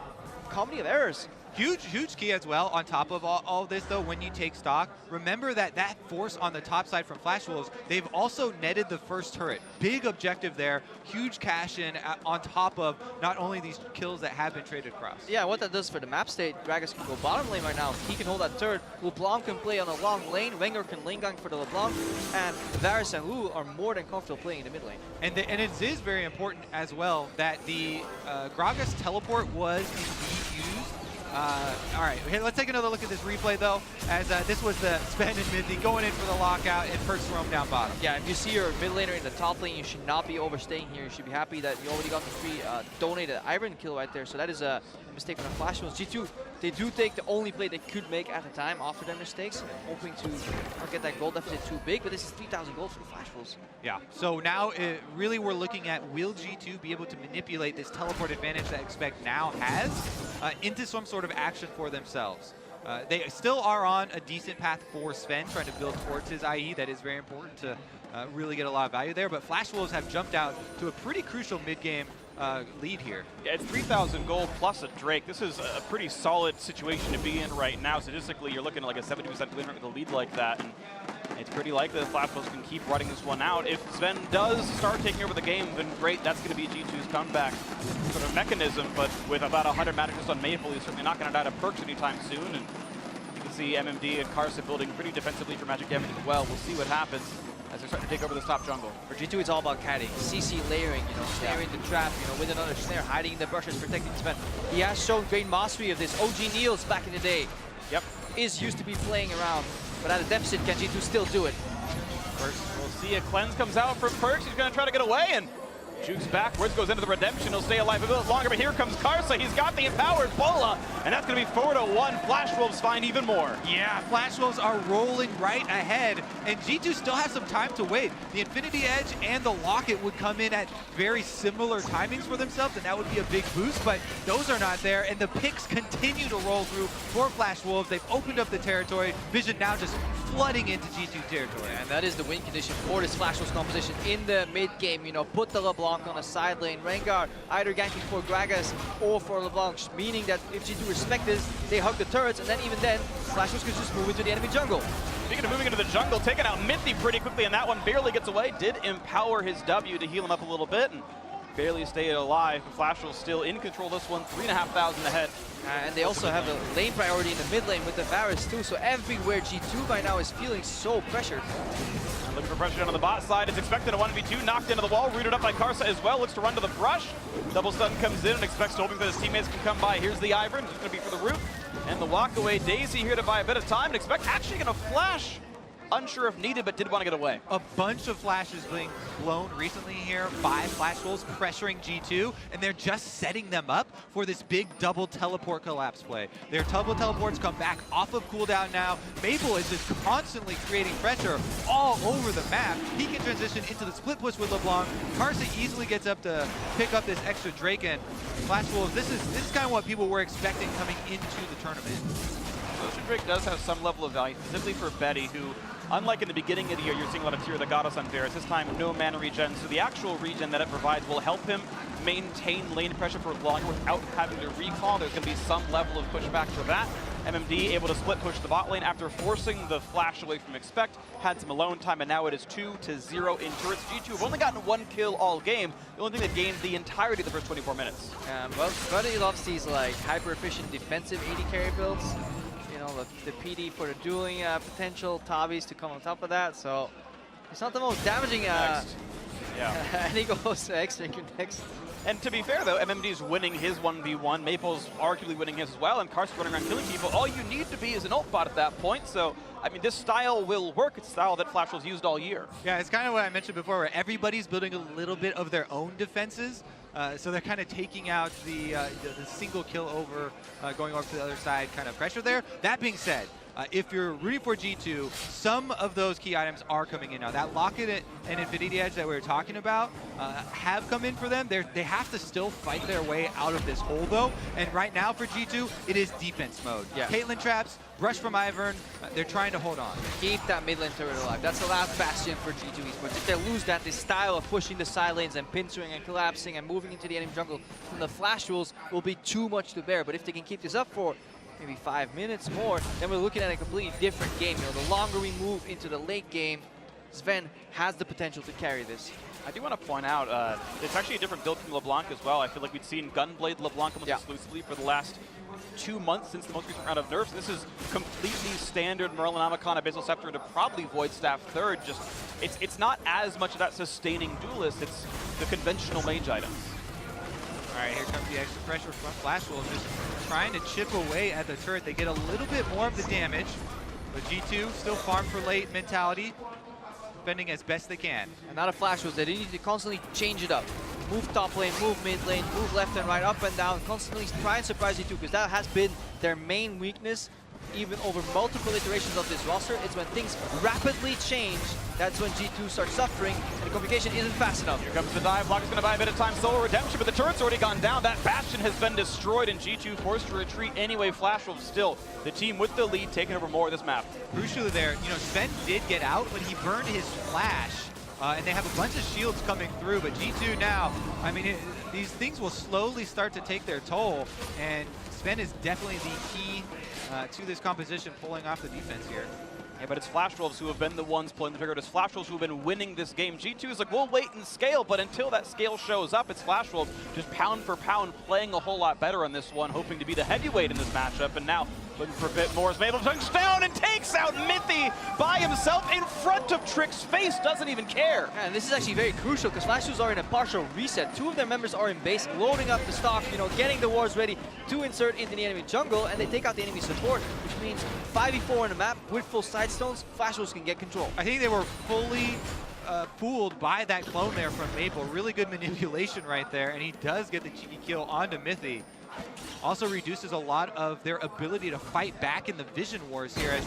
comedy of errors. Huge key as well on top of all this though. When you take stock, remember that force on the top side from Flash Wolves, they've also netted the first turret. Big objective there, huge cash in on top of not only these kills that have been traded across. Yeah, what that does for the map state, Gragas can go bottom lane right now. He can hold that turret. LeBlanc can play on a long lane. Wenger can lane gang for the LeBlanc. And Varus and Wu are more than comfortable playing in the mid lane. And it is very important as well that the Gragas teleport was indeed used. All right, here, let's take another look at this replay though, as this was the spend and Minty going in for the lockout and Perks roam down bottom. Yeah, if you see your mid laner in the top lane, you should not be overstaying here. You should be happy that you already got the free donated Iron kill right there. So that is a mistake from the Flash Wolves. G2, they do take the only play they could make at the time after their mistakes, hoping to not get that gold deficit too big, but this is 3,000 gold for the Flash Wolves. Yeah, so now really we're looking at, will G2 be able to manipulate this teleport advantage that Expect now has into some sort of action for themselves. They still are on a decent path for Sven, trying to build towards his IE. That is very important to really get a lot of value there, but Flash Wolves have jumped out to a pretty crucial mid-game lead here. Yeah, it's 3,000 gold plus a Drake. This is a pretty solid situation to be in right now. Statistically, you're looking at like a 70% win rate with a lead like that, and it's pretty likely that Flash Wolves can keep running this one out. If Sven does start taking over the game, then great, that's going to be G2's comeback sort of mechanism, but with about 100 mana just on Maple, he's certainly not going to die to Perks anytime soon, and you can see MMD and Karsa building pretty defensively for magic damage as well. We'll see what happens as they're starting to take over this top jungle. For G2, it's all about catting. CC layering, you know, snaring the trap, you know, with another snare, hiding in the bushes, protecting Sven. He has shown great mastery of this. OG Niels back in the day is used to be playing around, but at a deficit, can G2 still do it? First, we'll see a cleanse comes out from Perks. He's going to try to get away, and Jukes backwards, goes into the redemption. He'll stay alive a bit longer, but here comes Karsa. He's got the empowered Bola, and that's going to be 4-1. Flash Wolves find even more. Yeah, Flash Wolves are rolling right ahead, and G2 still has some time to wait. The Infinity Edge and the Locket would come in at very similar timings for themselves, and that would be a big boost, but those are not there, and the picks continue to roll through for Flash Wolves. They've opened up the territory. Vision now just flooding into G2 territory. And that is the win condition for this Flash Wolves composition in the mid game. You know, put the LeBlanc on the side lane. Rengar either ganking for Gragas or for LeBlanc, meaning that if G2 respect this, they hug the turrets, and then even then, Flash Wolves could just move into the enemy jungle. Speaking of moving into the jungle, taking out Mithy pretty quickly, and that one barely gets away. Did empower his W to heal him up a little bit, and barely stayed alive. Flash Wolves still in control this one, 3,500 ahead. And they also have a lane priority in the mid lane with the Varus too, so everywhere G2 by now is feeling so pressured. And looking for pressure down on the bot side. It's expected a 1v2, knocked into the wall, rooted up by Karsa as well. Looks to run to the brush. Double stun comes in and expects hoping that his teammates can come by. Here's the Ivern, just going to be for the root. And the walk away Daisy here to buy a bit of time and expect actually going to flash. Unsure if needed, but did want to get away. A bunch of flashes being blown recently here by Flash Wolves, pressuring G2, and they're just setting them up for this big double teleport collapse play. Their double teleports come back off of cooldown now. Maple is just constantly creating pressure all over the map. He can transition into the split push with LeBlanc. Karsa easily gets up to pick up this extra Draken. Flash Wolves, this is kind of what people were expecting coming into the tournament. Ocean Drake does have some level of value, specifically for Betty, who, unlike in the beginning of the year, you're seeing a lot of Tear the Goddess on Varus. This time, no mana regen, so the actual regen that it provides will help him maintain lane pressure for longer without having to recall. There's going to be some level of pushback for that. MMD able to split push the bot lane after forcing the flash away from Expect. Had some alone time, and now it is 2-0 in turrets. G2 have only gotten 1 kill all game. The only thing that gained the entirety of the first 24 minutes. Well, Buddy loves these like hyper-efficient defensive AD carry builds. You know, the PD for the dueling potential, Tabis to come on top of that, so it's not the most damaging. Next. Yeah. And he goes to extra next. And to be fair, though, MMD's winning his 1v1. Maple's arguably winning his as well, and Karsa's running around killing people. All you need to be is an ult bot at that point, so, I mean, this style will work. It's a style that Flash Wolves used all year. Yeah, it's kind of what I mentioned before, where everybody's building a little bit of their own defenses. So they're kind of taking out the single kill over, going over to the other side kind of pressure there. That being said, if you're rooting for G2, some of those key items are coming in now. That Locket and Infinity Edge that we were talking about have come in for them. They have to still fight their way out of this hole, though. And right now for G2, it is defense mode. Yeah. Caitlyn traps, brush from Ivern. They're trying to hold on. Keep that mid lane turret alive. That's the last bastion for G2 Esports. If they lose that, this style of pushing the side lanes and pinching and collapsing and moving into the enemy jungle from the Flash Wolves will be too much to bear. But if they can keep this up for maybe 5 minutes more, then we're looking at a completely different game. You know, the longer we move into the late game, Sven has the potential to carry this. I do want to point out, it's actually a different build from LeBlanc as well. I feel like we've seen Gunblade LeBlanc almost exclusively for the last 2 months since the most recent round of nerfs. This is completely standard Merlinomicon, Abyssal Scepter into probably Void Staff third. Just, it's not as much of that sustaining duelist, it's the conventional mage items. All right, here comes the extra pressure from Flash Wolves, just trying to chip away at the turret. They get a little bit more of the damage, but G2 still farm for late mentality, defending as best they can. And not a Flash Wolves, they need to constantly change it up. Move top lane, move mid lane, move left and right, up and down, constantly try and surprise G2, because that has been their main weakness even over multiple iterations of this roster. It's when things rapidly change, that's when G2 starts suffering, and the communication isn't fast enough. Here comes the dive. Block is going to buy a bit of time. Solo redemption, but the turret's already gone down. That bastion has been destroyed, and G2 forced to retreat anyway. Flash Wolves still the team with the lead, taking over more of this map. Crucially there, you know, Sven did get out, but he burned his flash. And they have a bunch of shields coming through, but G2 now, I mean, these things will slowly start to take their toll, and Sven is definitely the key to this composition, pulling off the defense here. Yeah, but it's Flash Wolves who have been the ones pulling the trigger. It's Flash Wolves who have been winning this game. G2 is like, we'll wait and scale, but until that scale shows up, it's Flash Wolves just pound for pound playing a whole lot better on this one, hoping to be the heavyweight in this matchup, and now looking for a bit more. Is Mabel touches down and takes out Mithy by himself in front of Trick's face, doesn't even care. And this is actually very crucial because Flash Wolves are in a partial reset. 2 of their members are in base, loading up the stock, you know, getting the wards ready to insert into the enemy jungle, and they take out the enemy support, which means 5v4 on the map with full side stones. Flash Wolves can get control. I think they were fully fooled by that clone there from Maple. Really good manipulation right there, and he does get the cheeky kill onto Mithy. Also reduces a lot of their ability to fight back in the vision wars here, as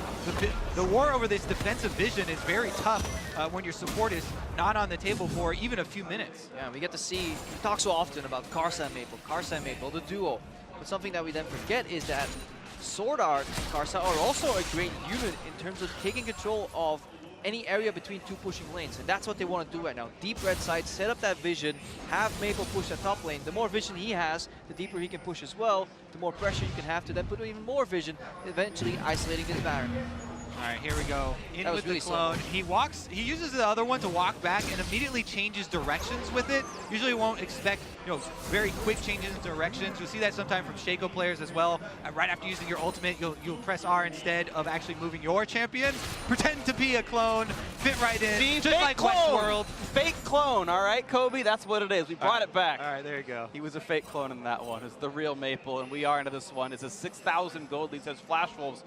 the war over this defensive vision is very tough when your support is not on the table for even a few minutes. Yeah, we get to see, we talk so often about Karsa and Maple, the duo. But something that we then forget is that Sword Art and Karsa are also a great unit in terms of taking control of any area between two pushing lanes, and that's what they want to do right now. Deep red side, set up that vision, have Maple push that top lane. The more vision he has, the deeper he can push as well, the more pressure you can have to then put even more vision, eventually isolating this Baron. All right, here we go. In with really the clone. He uses the other one to walk back and immediately changes directions with it. Usually won't expect, very quick changes in directions. You'll see that sometimes from Shaco players as well. Right after using your ultimate, you'll press R instead of actually moving your champion. Pretend to be a clone, fit right in, just like Westworld. Fake clone, all right, Kobe? That's what it is. We brought it back. All right, there you go. He was a fake clone in that one. It's the real Maple, and we are into this one. It's a 6,000 gold lead, says Flash Wolves.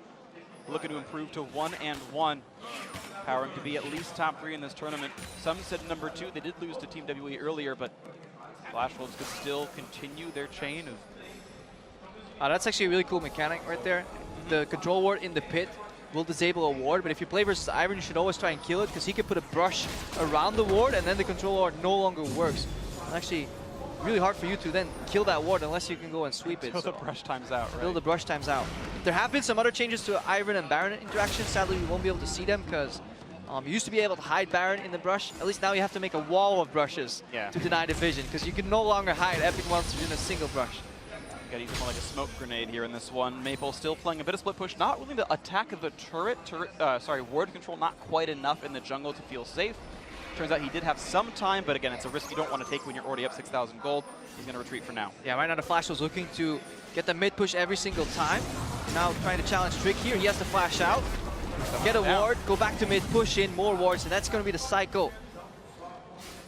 Looking to improve to 1-1, powering to be at least top 3 in this tournament. Some said number 2. They did lose to Team WE earlier, but Flash Wolves could still continue their chain of... That's actually a really cool mechanic right there. The control ward in the pit will disable a ward, but if you play versus Iron, you should always try and kill it, because he can put a brush around the ward, and then the control ward no longer works. It's actually really hard for you to then kill that ward unless you can go and sweep it. Until the brush times out, right? Until the brush times out. There have been some other changes to Iron and Baron interactions. Sadly, we won't be able to see them because you used to be able to hide Baron in the brush. At least now you have to make a wall of brushes to deny the vision, because you can no longer hide epic monsters in a single brush. Got even more like a smoke grenade here in this one. Maple still playing a bit of split push, not willing to attack the ward control, not quite enough in the jungle to feel safe. Turns out he did have some time, but again, it's a risk you don't want to take when you're already up 6,000 gold. He's going to retreat for now. Yeah, right now the Flash was looking to get the mid push every single time. Now trying to challenge Trick here. He has to flash out, get a ward, go back to mid, push in more wards, and that's going to be the cycle.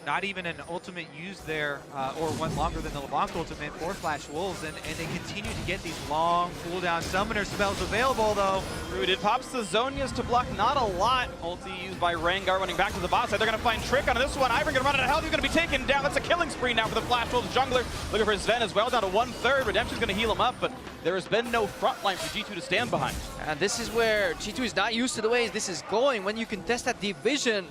Not even an ultimate used there, or one longer than the LeBlanc ultimate for Flash Wolves, and they continue to get these long cooldown summoner spells available, though. Rooted pops the Zonias to block not a lot. Ulti used by Rengar running back to the bot side. They're going to find Trick on this one. Ivan going to run out of health. He's going to be taken down. That's a killing spree now for the Flash Wolves jungler. Looking for Sven as well, down to 1/3. Redemption's going to heal him up, but there has been no front line for G2 to stand behind. And this is where G2 is not used to the way this is going. When you contest that division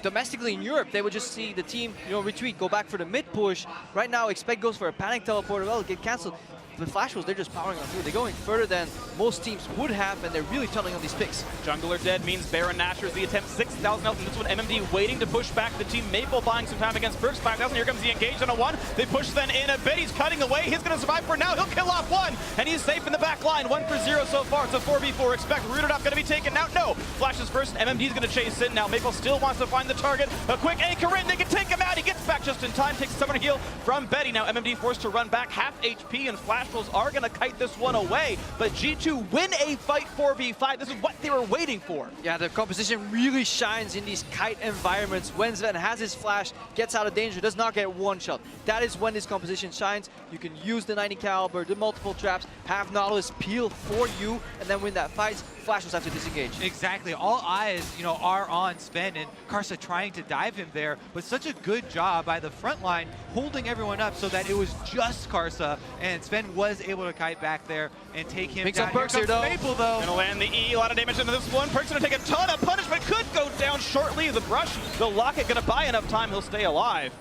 domestically in Europe, they would just see the team, retreat, go back for the mid push. Right now, Expect goes for a panic teleport. Well, get cancelled. The Flash Wolves, they're just powering on through. They're going further than most teams would have, and they're really tunneling on these picks. Jungler dead means Baron Nashers the attempt, 6,000 health, and this one MMD waiting to push back the team. Maple buying some time against Perks, 5,000. Here comes the engage on a 1. They push then in a bit. He's cutting away. He's going to survive for now. He'll kill off 1, and he's safe in the back line. 1 for 0 so far. It's a 4v4. Expect rooted up, going to be taken out. No. Flashes first. MMD's going to chase in now. Maple still wants to find the target. A quick anchor in. They can take him out. He gets back just in time. Takes a summoner heal from Betty. Now MMD forced to run back half HP, and Flash Wolves are going to kite this one away, but G2 win a fight 4v5. This is what they were waiting for. Yeah, the composition really shines in these kite environments. When Sven has his flash, gets out of danger, does not get one shot. That is when this composition shines. You can use the 90 caliber, the multiple traps, have Nautilus peel for you, and then win that fight. Flash will have to disengage. Exactly. All eyes, are on Sven, and Karsa trying to dive him there, but such a good job by the front line holding everyone up so that it was just Karsa, and Sven was able to kite back there and take him Picks down. up Perks here, though. Maple, though. Gonna land the E, a lot of damage into this one. Perks gonna take a ton of punishment, could go down shortly. The brush, the locket gonna buy enough time, he'll stay alive.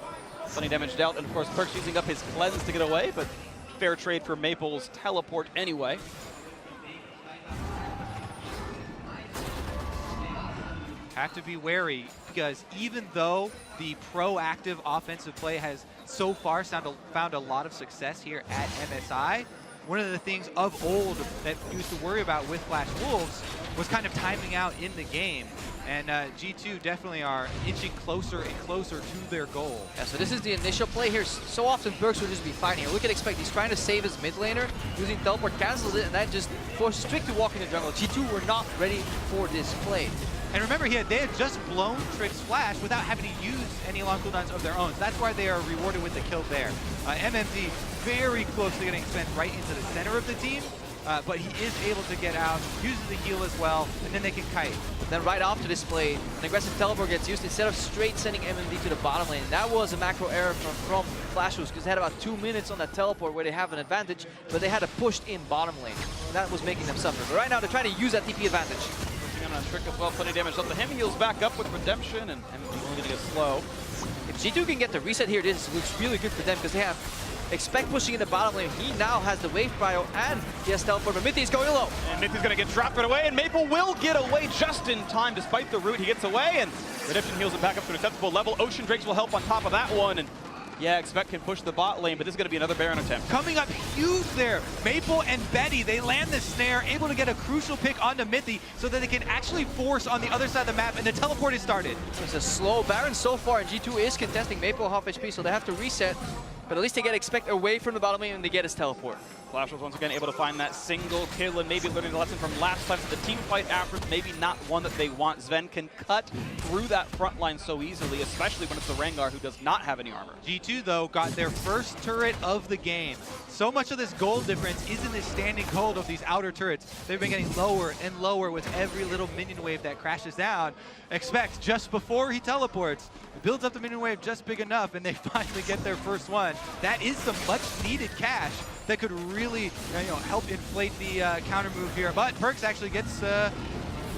Plenty damage dealt, and of course Perks using up his cleanse to get away, but fair trade for Maple's teleport anyway. Have to be wary, because even though the proactive offensive play has so far found a lot of success here at MSI, one of the things of old that we used to worry about with Flash Wolves was kind of timing out in the game. And G2 definitely are inching closer and closer to their goal. Yeah, so this is the initial play here. So often Perks would just be fighting here. Look at Expect, he's trying to save his mid laner, using teleport cancels it, and that just forces Trick to walk in the jungle. G2 were not ready for this play. And remember, they had just blown Trick's flash without having to use any long cooldowns of their own. So that's why they are rewarded with the kill there. MMD very close to getting spent right into the center of the team, but he is able to get out, uses the heal as well, and then they can kite. Then right after this play, an aggressive teleport gets used instead of straight sending MMD to the bottom lane. That was a macro error from Flash Wolves because they had about 2 minutes on that teleport where they have an advantage, but they had to push in bottom lane. And that was making them suffer. But right now they're trying to use that TP advantage. Pushing on a trick as well, plenty of damage up to him. He heals back up with Redemption, and MMD only going to get slow. If G2 can get the reset here, this looks really good for them because they have Expect pushing in the bottom lane. He now has the wave prio and he has teleport, but Mithy's going low. And Mithy's going to get dropped right away, and Maple will get away just in time despite the root. He gets away, and Redemption heals him back up to an acceptable level. Ocean Drakes will help on top of that one, and yeah, Expect can push the bot lane, but this is going to be another Baron attempt. Coming up huge there. Maple and Betty, they land the snare, able to get a crucial pick onto Mithy so that they can actually force on the other side of the map, and the teleport is started. It's a slow Baron so far, and G2 is contesting Maple half HP, so they have to reset. But at least they get Expect away from the bottom lane and they get his teleport. Flash was once again able to find that single kill and maybe learning the lesson from last time. So the team fight after maybe not one that they want. Sven can cut through that front line so easily, especially when it's the Rengar who does not have any armor. G2 though got their first turret of the game. So much of this gold difference is in this standing cold of these outer turrets. They've been getting lower and lower with every little minion wave that crashes down. Expect just before he teleports, builds up the minion wave just big enough, and they finally get their first one. That is some much needed cash that could really help inflate the counter move here. But Perkz actually gets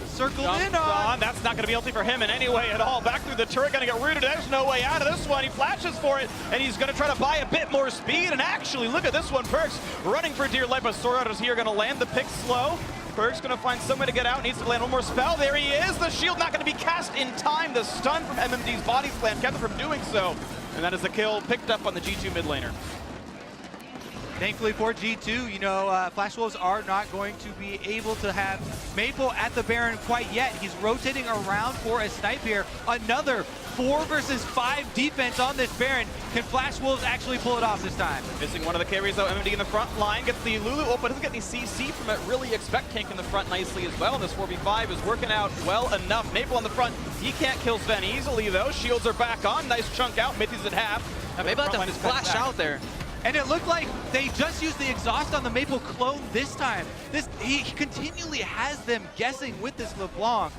circled in on. That's not going to be healthy for him in any way at all. Back through the turret, going to get rooted. There's no way out of this one. He flashes for it, and he's going to try to buy a bit more speed. And actually, look at this one. Perkz running for dear life, but Sorad is here, going to land the pick slow. Perkz going to find some way to get out. Needs to land one more spell. There he is. The shield not going to be cast in time. The stun from MMD's body slam kept him from doing so. And that is the kill picked up on the G2 mid laner. Thankfully for G2, Flash Wolves are not going to be able to have Maple at the Baron quite yet. He's rotating around for a snipe here. Another 4 versus 5 defense on this Baron. Can Flash Wolves actually pull it off this time? Missing one of the carries though. MMD in the front line gets the Lulu open. Doesn't get any CC from it. Really Expect tank in the front nicely as well. And this 4v5 is working out well enough. Maple on the front. He can't kill Sven easily though. Shields are back on. Nice chunk out. Mithy's at half. Now Maple had to flash out there. And it looked like they just used the exhaust on the Maple clone this time. He continually has them guessing with this LeBlanc,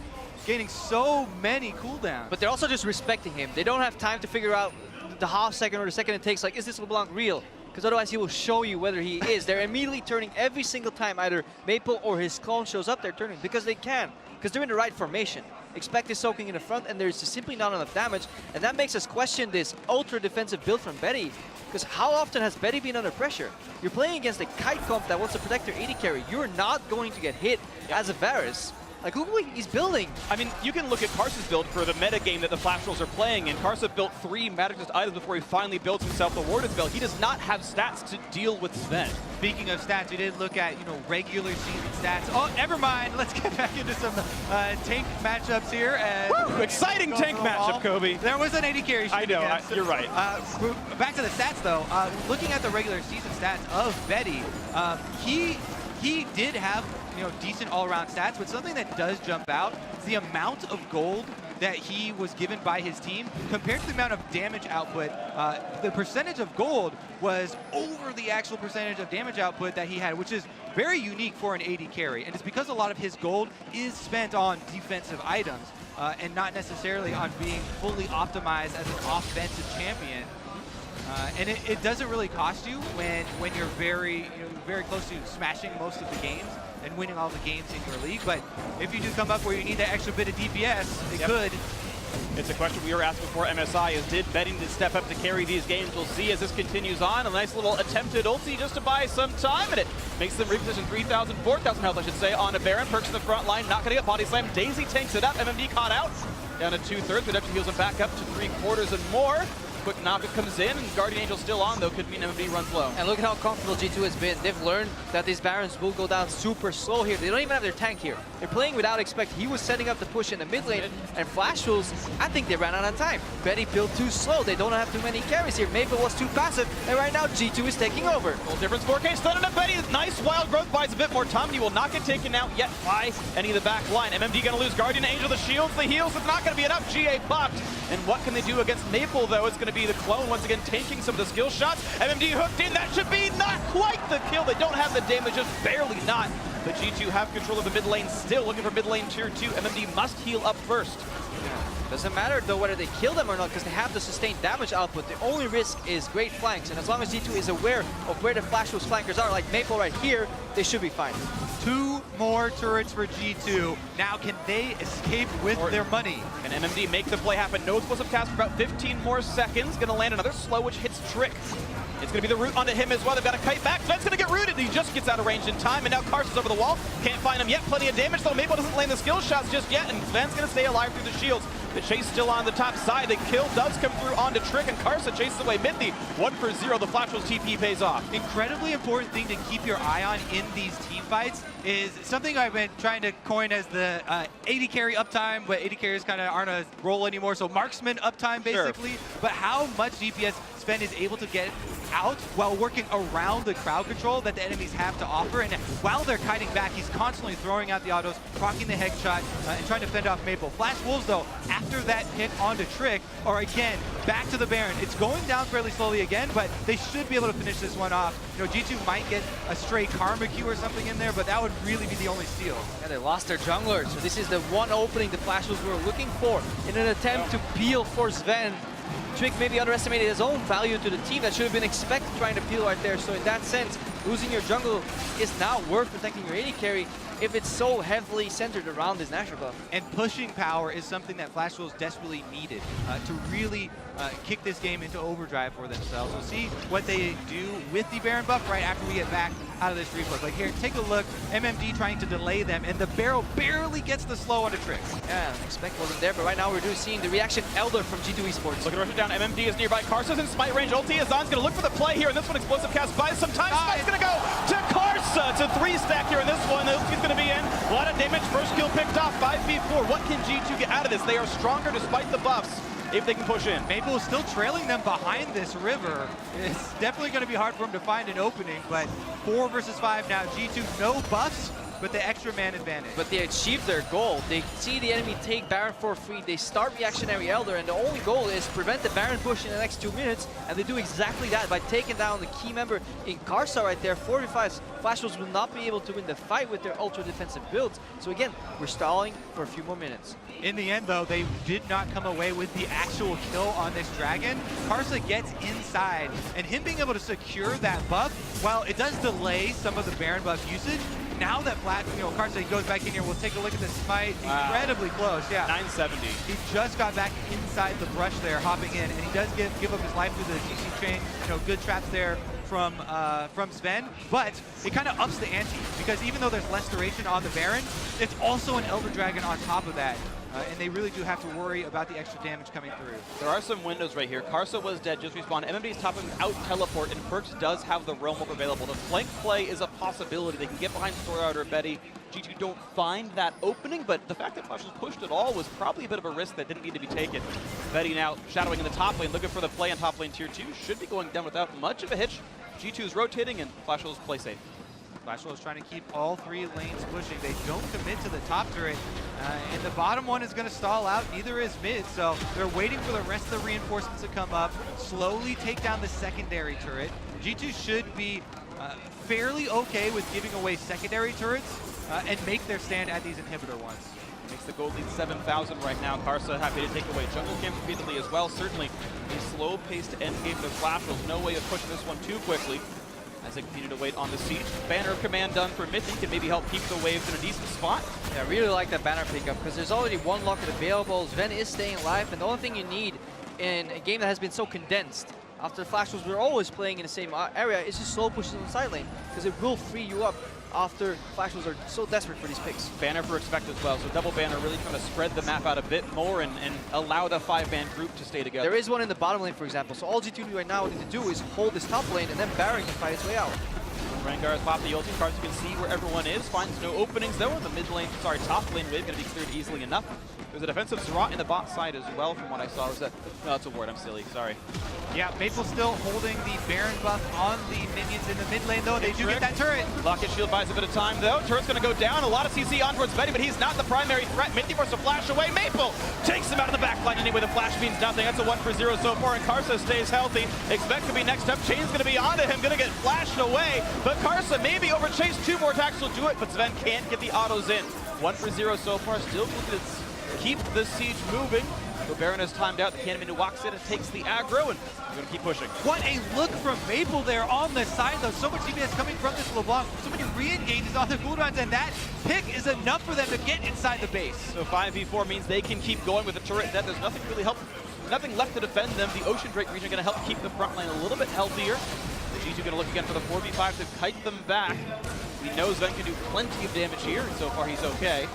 gaining so many cooldowns. But they're also just respecting him. They don't have time to figure out the half second or the second it takes, like, is this LeBlanc real? Because otherwise he will show you whether he is. They're immediately turning every single time either Maple or his clone shows up, they're turning because they can. Because they're in the right formation. Expect is soaking in the front, and there's just simply not enough damage. And that makes us question this ultra defensive build from Betty. Because how often has Betty been under pressure? You're playing against a kite comp that wants to protect their AD carry. You're not going to get hit as a Varus. Like, look what he's building. I mean, you can look at Karsa's build for the meta game that the Flash Wolves are playing, and Karsa built 3 Magic Resist items before he finally built himself the Warded spell. He does not have stats to deal with Sven. Speaking of stats, we did look at, regular season stats. Oh, never mind. Let's get back into some tank matchups here. Woo! Exciting tank matchup, Kobe. There was an AD carry. I know, you're right. Back to the stats, though. Looking at the regular season stats of Betty, he did have decent all-around stats, but something that does jump out is the amount of gold that he was given by his team compared to the amount of damage output. The percentage of gold was over the actual percentage of damage output that he had, which is very unique for an AD carry. And it's because a lot of his gold is spent on defensive items and not necessarily on being fully optimized as an offensive champion. And it doesn't really cost you when you're very close to smashing most of the games and winning all the games in your league. But if you do come up where you need that extra bit of DPS, it could. It's a question we were asking for MSI is, did Betting to step up to carry these games? We'll see as this continues on. A nice little attempted ulti just to buy some time, and it makes them reposition 3,000, 4,000 health, I should say, on a Baron. Perkz in the front line, not going to get body slam. Daisy tanks it up. MMD caught out. Down to 2/3. Redemption heals him back up to 3/4 and more. Quick knockup comes in, and Guardian Angel still on, though. Could mean MMD runs low. And look at how comfortable G2 has been. They've learned that these Barons will go down super slow here. They don't even have their tank here. They're playing without Expect. He was setting up the push in the mid lane, and Flash Wolves, I think they ran out of time. Betty built too slow. They don't have too many carries here. Maple was too passive, and right now G2 is taking over. Full difference, 4K stun into Betty. Nice wild growth, buys a bit more time, and he will not get taken out yet by any of the back line. MMD gonna lose Guardian Angel, the shields, the heals. It's not gonna be enough. GA popped. And what can they do against Maple, though? It's gonna be the clone once again taking some of the skill shots. MMD hooked in. That should be not quite the kill. They don't have the damage, just barely not. but G2 have control of the mid lane still, looking for mid lane tier 2. MMD must heal up first. Doesn't matter though whether they kill them or not because they have the sustained damage output. The only risk is great flanks, and as long as G2 is aware of where the Flashwolves flankers are, like Maple right here, they should be fine. 2 more turrets for G2. Now can they escape with their money? And MMD make the play happen. No explosive cast for about 15 more seconds. Gonna land another slow, which hits Trick. It's gonna be the root onto him as well. They've got a kite back. Sven's gonna get rooted. He just gets out of range in time, and now Carson's over the wall. Can't find him yet. Plenty of damage, though. Maple doesn't land the skill shots just yet, and Sven's gonna stay alive through the shields. The chase still on the top side. The kill does come through onto Trick, and Carson chases away Mithy. 1-for-0. The Flashwolves TP pays off. Incredibly important thing to keep your eye on in these team fights is something I've been trying to coin as the AD carry uptime, but AD carries kind of aren't a role anymore, so marksman uptime basically. Sure. But how much DPS Sven is able to get out while working around the crowd control that the enemies have to offer, and while they're kiting back, he's constantly throwing out the autos, procking the headshot, and trying to fend off Maple. Flash Wolves, though, after that hit onto Trick, are again back to the Baron. It's going down fairly slowly again, but they should be able to finish this one off. You know, G2 might get a stray Karma Q or something in there, but that would really be the only steal. Yeah, they lost their jungler, so this is the one opening the Flash Wolves were looking for in an attempt to peel for Sven. Trick maybe underestimated his own value to the team. That should have been expected trying to peel right there. So in that sense, losing your jungle is now worth protecting your AD carry if it's so heavily centered around this Nashor buff. And pushing power is something that Flash Wolves desperately needed to really kick this game into overdrive for themselves. We'll see what they do with the Baron buff right after we get back out of this replay. Like here, take a look. MMD trying to delay them, and the barrel barely gets the slow onto Trick. Yeah, expect wasn't there, but right now we're seeing the reaction Elder from G2 Esports. Looking to rush it down. MMD is nearby. Karsa's in smite range. Ulti is on. He's going to look for the play here, and this one explosive cast buys some time. Smite's going to go to Karsa. It's a 3-stack here in this one. Ulti's going to be in. A lot of damage. First kill picked off. 5v4. What can G2 get out of this? They are stronger despite the buffs if they can push in. Maple is still trailing them behind this river. It's definitely going to be hard for them to find an opening, but 4 versus 5 now. G2 no buffs, but the extra man advantage. But they achieved their goal. They see the enemy take Baron for free. They start reactionary Elder, and the only goal is prevent the Baron push in the next 2 minutes, and they do exactly that by taking down the key member in Karsa right there. 4v5s. Flash Wolves will not be able to win the fight with their ultra defensive builds. So again, we're stalling for a few more minutes. In the end, though, they did not come away with the actual kill on this dragon. Karsa gets inside, and him being able to secure that buff, while it does delay some of the Baron buff usage, now that Karsa goes back in here, we'll take a look at the smite. Wow. Incredibly close, yeah. 970. He just got back inside the brush there, hopping in, and he does give up his life through the CC chain. Good traps there from Sven, but it kind of ups the ante, because even though there's less duration on the Baron, it's also an Elder Dragon on top of that. And they really do have to worry about the extra damage coming through. There are some windows right here. Karsa was dead, just respawned. MMD's top him out teleport, and Perks does have the Realm Warp available. The flank play is a possibility. They can get behind Storyard or Betty. G2 don't find that opening, but the fact that Flash was pushed at all was probably a bit of a risk that didn't need to be taken. Betty now shadowing in the top lane, looking for the play on top lane tier 2. Should be going down without much of a hitch. G2's rotating, and Flash will play safe. Flash is trying to keep all 3 lanes pushing. They don't commit to the top turret, and the bottom one is going to stall out. Neither is mid, so they're waiting for the rest of the reinforcements to come up, slowly take down the secondary turret. G2 should be fairly okay with giving away secondary turrets and make their stand at these inhibitor ones. Makes the gold lead 7,000 right now. Karsa happy to take away jungle camp repeatedly as well. Certainly a slow-paced endgame for Flash. There's no way of pushing this one too quickly as they continue to wait on the siege. Banner of command done for Mithy, can maybe help keep the waves in a decent spot. Yeah, I really like that banner pickup because there's already one locket available. Sven is staying alive, and the only thing you need in a game that has been so condensed after the Flash Wolves were always playing in the same area is just slow pushes on the side lane, because it will free you up after Flash Wolves are so desperate for these picks. Banner for expect as well, so double banner really trying to spread the map out a bit more and allow the 5-man group to stay together. There is one in the bottom lane, for example, so all G2 right now need to do is hold this top lane, and then Baron can fight his way out. Rengar has popped the ulti. Cards, you can see where everyone is. Finds no openings though. The mid lane, top lane wave going to be cleared easily enough. There's a defensive Zerat in the bot side as well from what I saw. Was that? No, that's a ward. I'm silly. Sorry. Yeah, Maple still holding the Baron buff on the minions in the mid lane though. They do get that turret. Locket shield buys a bit of time though. Turret's going to go down. A lot of CC on towards Betty, but he's not the primary threat. Mithy forced a flash away. Maple takes him out of the back line. anyway. The flash means nothing. That's a 1-for-0 so far, and Karsa stays healthy. Expect to be next up. Chain's going to be onto him, going to get flashed away. But Karsa maybe over Chase. 2 more attacks will do it, but Sven can't get the autos in. 1-for-0 so far. Still looking to keep the siege moving. So Baron is timed out. The Cannon walks in and takes the aggro, and we're going to keep pushing. What a look from Maple there on the side, though. So much DPS coming from this LeBlanc. So many re-engages on the cooldowns, and that pick is enough for them to get inside the base. So 5v4 means they can keep going with the turret dead. There's nothing left to defend them. The Ocean Drake region going to help keep the front line a little bit healthier. The G2 going to look again for the 4v5 to kite them back. We know Sven can do plenty of damage here, and so far he's okay.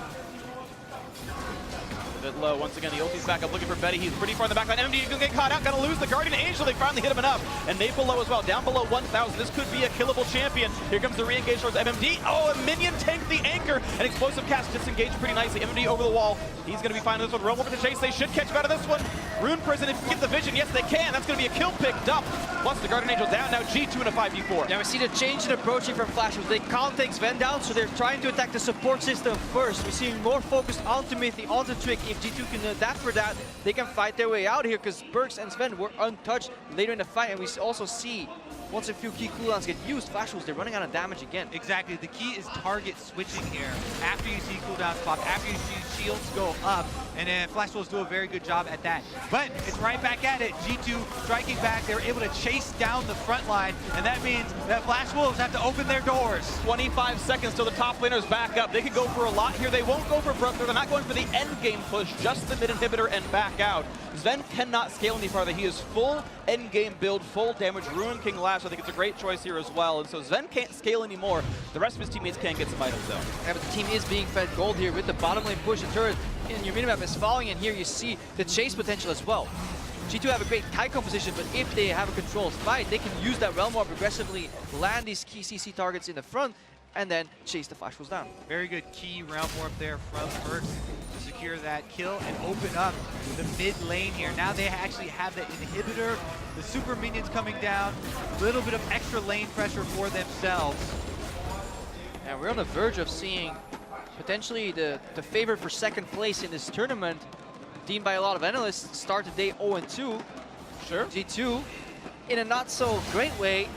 A bit low. Once again, the ulti's back up looking for Betty. He's pretty far in the back line. MD going to get caught out. Going to lose the Guardian Angel. They finally hit him enough. And Maple low as well. Down below 1,000. This could be a killable champion. Here comes the re-engage towards MMD. Oh, a minion tanked the anchor. An explosive cast disengaged pretty nicely. MMD over the wall. He's going to be fine with this one. Roam over to Chase. They should catch him out of this one. Rune Prison, if you get the vision, yes they can. That's going to be a kill picked up. Plus the Guardian Angel down. Now G2 in a 5v4. Yeah, we see the change in approaching from Flash. They can't take Sven down, so they're trying to attack the support system first. We're seeing more focused onto Mythy, onto Trick. If G2 can adapt for that, they can fight their way out here, because Burks and Sven were untouched later in the fight. And we also see, once a few key cooldowns get used, Flash Wolves, they're running out of damage again. Exactly. The key is target switching here. After you see cooldowns pop, after you see shields go up, and then Flash Wolves do a very good job at that. But it's right back at it. G2 striking back. They're able to chase down the front line, and that means that Flash Wolves have to open their doors. 25 seconds till the top laner's back up. They could go for a lot here. They won't go for Brother. They're not going for the end game push, just the mid inhibitor and back out. Sven cannot scale any farther. He is full end game build, full damage. Ruin King last. I think it's a great choice here as well. And so Sven can't scale anymore. The rest of his teammates can get some items though. Yeah, but the team is being fed gold here with the bottom lane push. The turret in your minimap is falling, and here you see the chase potential as well. G2 have a great kite composition, but if they have a controlled fight, they can use that realm more aggressively, land these key CC targets in the front, and then chase the Flash Wolves down. Very good key realm warp there from Burks to secure that kill and open up the mid lane here. Now they actually have the inhibitor, the super minions coming down, a little bit of extra lane pressure for themselves. And we're on the verge of seeing potentially the favorite for second place in this tournament, deemed by a lot of analysts, start the day 0-2. Sure. G2, in a not so great way,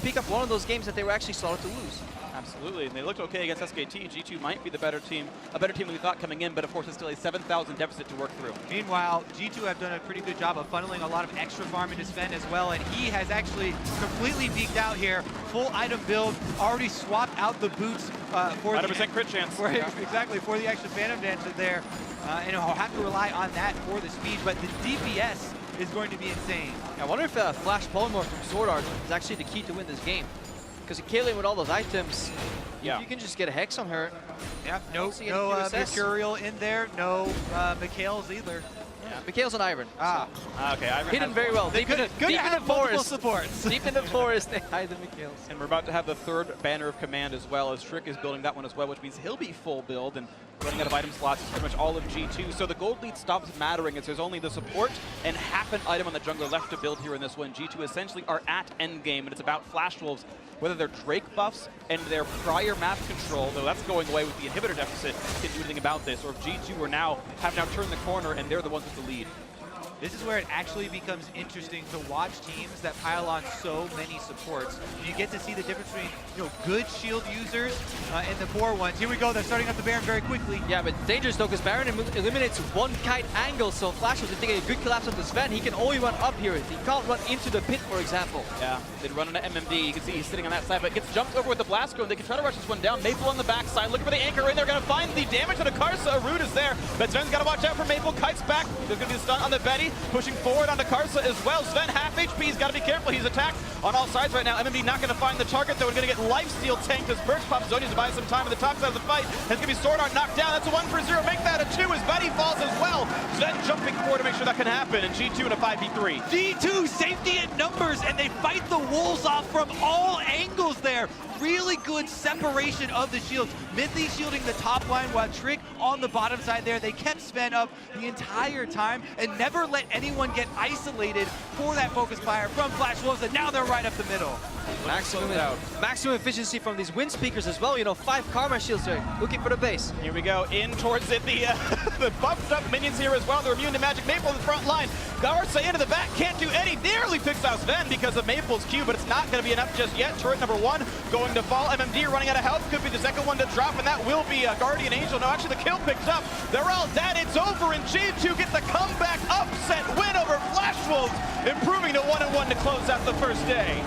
pick up one of those games that they were actually slotted to lose. Absolutely, and they looked okay against SKT. G2 might be the better team, a better team than we thought coming in, but of course it's still a 7,000 deficit to work through. Meanwhile, G2 have done a pretty good job of funneling a lot of extra farm into Sven as well, and he has actually completely peaked out here. Full item build, already swapped out the boots for 100% crit chance. For, exactly, for the extra Phantom Dancer there, and he'll have to rely on that for the speed, but the DPS is going to be insane. I wonder if Flash Polymorph from Sword Art is actually the key to win this game. Because Kaylin with all those items, yeah, you can just get a Hex on her. Yep, no Mercurial in there, no Mikhail's either. Yeah, Mikhail's an Iron. Okay, Iron hidden very well. They could have multiple supports. Deep in the forest, they hide the Mikhail's. And we're about to have the third banner of command as well, as Trick is building that one as well, which means he'll be full build, and running out of item slots is pretty much all of G2. So the gold lead stops mattering as there's only the support and half an item on the jungler left to build here in this one. G2 essentially are at endgame, and it's about Flash Wolves, whether their Drake buffs and their prior map control, though that's going away with the inhibitor deficit, can do anything about this, or if G2 are have now turned the corner and they're the ones with the lead. This is where it actually becomes interesting to watch teams that pile on so many supports. You get to see the difference between, good shield users and the poor ones. Here we go, they're starting up the Baron very quickly. Yeah, but dangerous though, because Baron eliminates one kite angle, so Flash was taking a good collapse onto Sven. He can only run up here. He can't run into the pit, for example. Yeah, they'd run into MMD. You can see he's sitting on that side, but gets jumped over with the blast cone. They can try to rush this one down. Maple on the backside, looking for the anchor in. They're going to find the damage on the Karsa. Root is there, but Sven's got to watch out for Maple. Kites back. There's going to be a stun on the Betty, pushing forward onto Karsa as well. Sven half HP. He's got to be careful. He's attacked on all sides right now. MMD not going to find the target, though. We're going to get lifesteal tanked as Burks pops Zonius to buy some time on the top side of the fight. It's going to be Sword Art knocked down. That's a 1-for-0. Make that a 2 as Betty falls as well. Sven jumping forward to make sure that can happen, and G2 in a 5v3. G2 safety in numbers, and they fight the wolves off from all angles there. Really good separation of the shields. Mythy shielding the top line while Trick on the bottom side there. They kept Sven up the entire time and never let let anyone get isolated for that focus fire from Flash Wolves, and now they're right up the middle. Maximum efficiency from these wind speakers as well. You know, 5 Karma shields there, looking for the base. Here we go, in towards it. The buffed up minions here as well. They're immune to magic. Maple in the front line. Garza into the back, can't do any. Nearly picks out Sven because of Maple's Q, but it's not going to be enough just yet. Turret number 1 going to fall. MMD running out of health. Could be the second one to drop, and that will be a Guardian Angel. No, actually the kill picked up. They're all dead. It's over, and G2 get the comeback upset win over Flash Wolves, improving to 1-1 to close out the first day.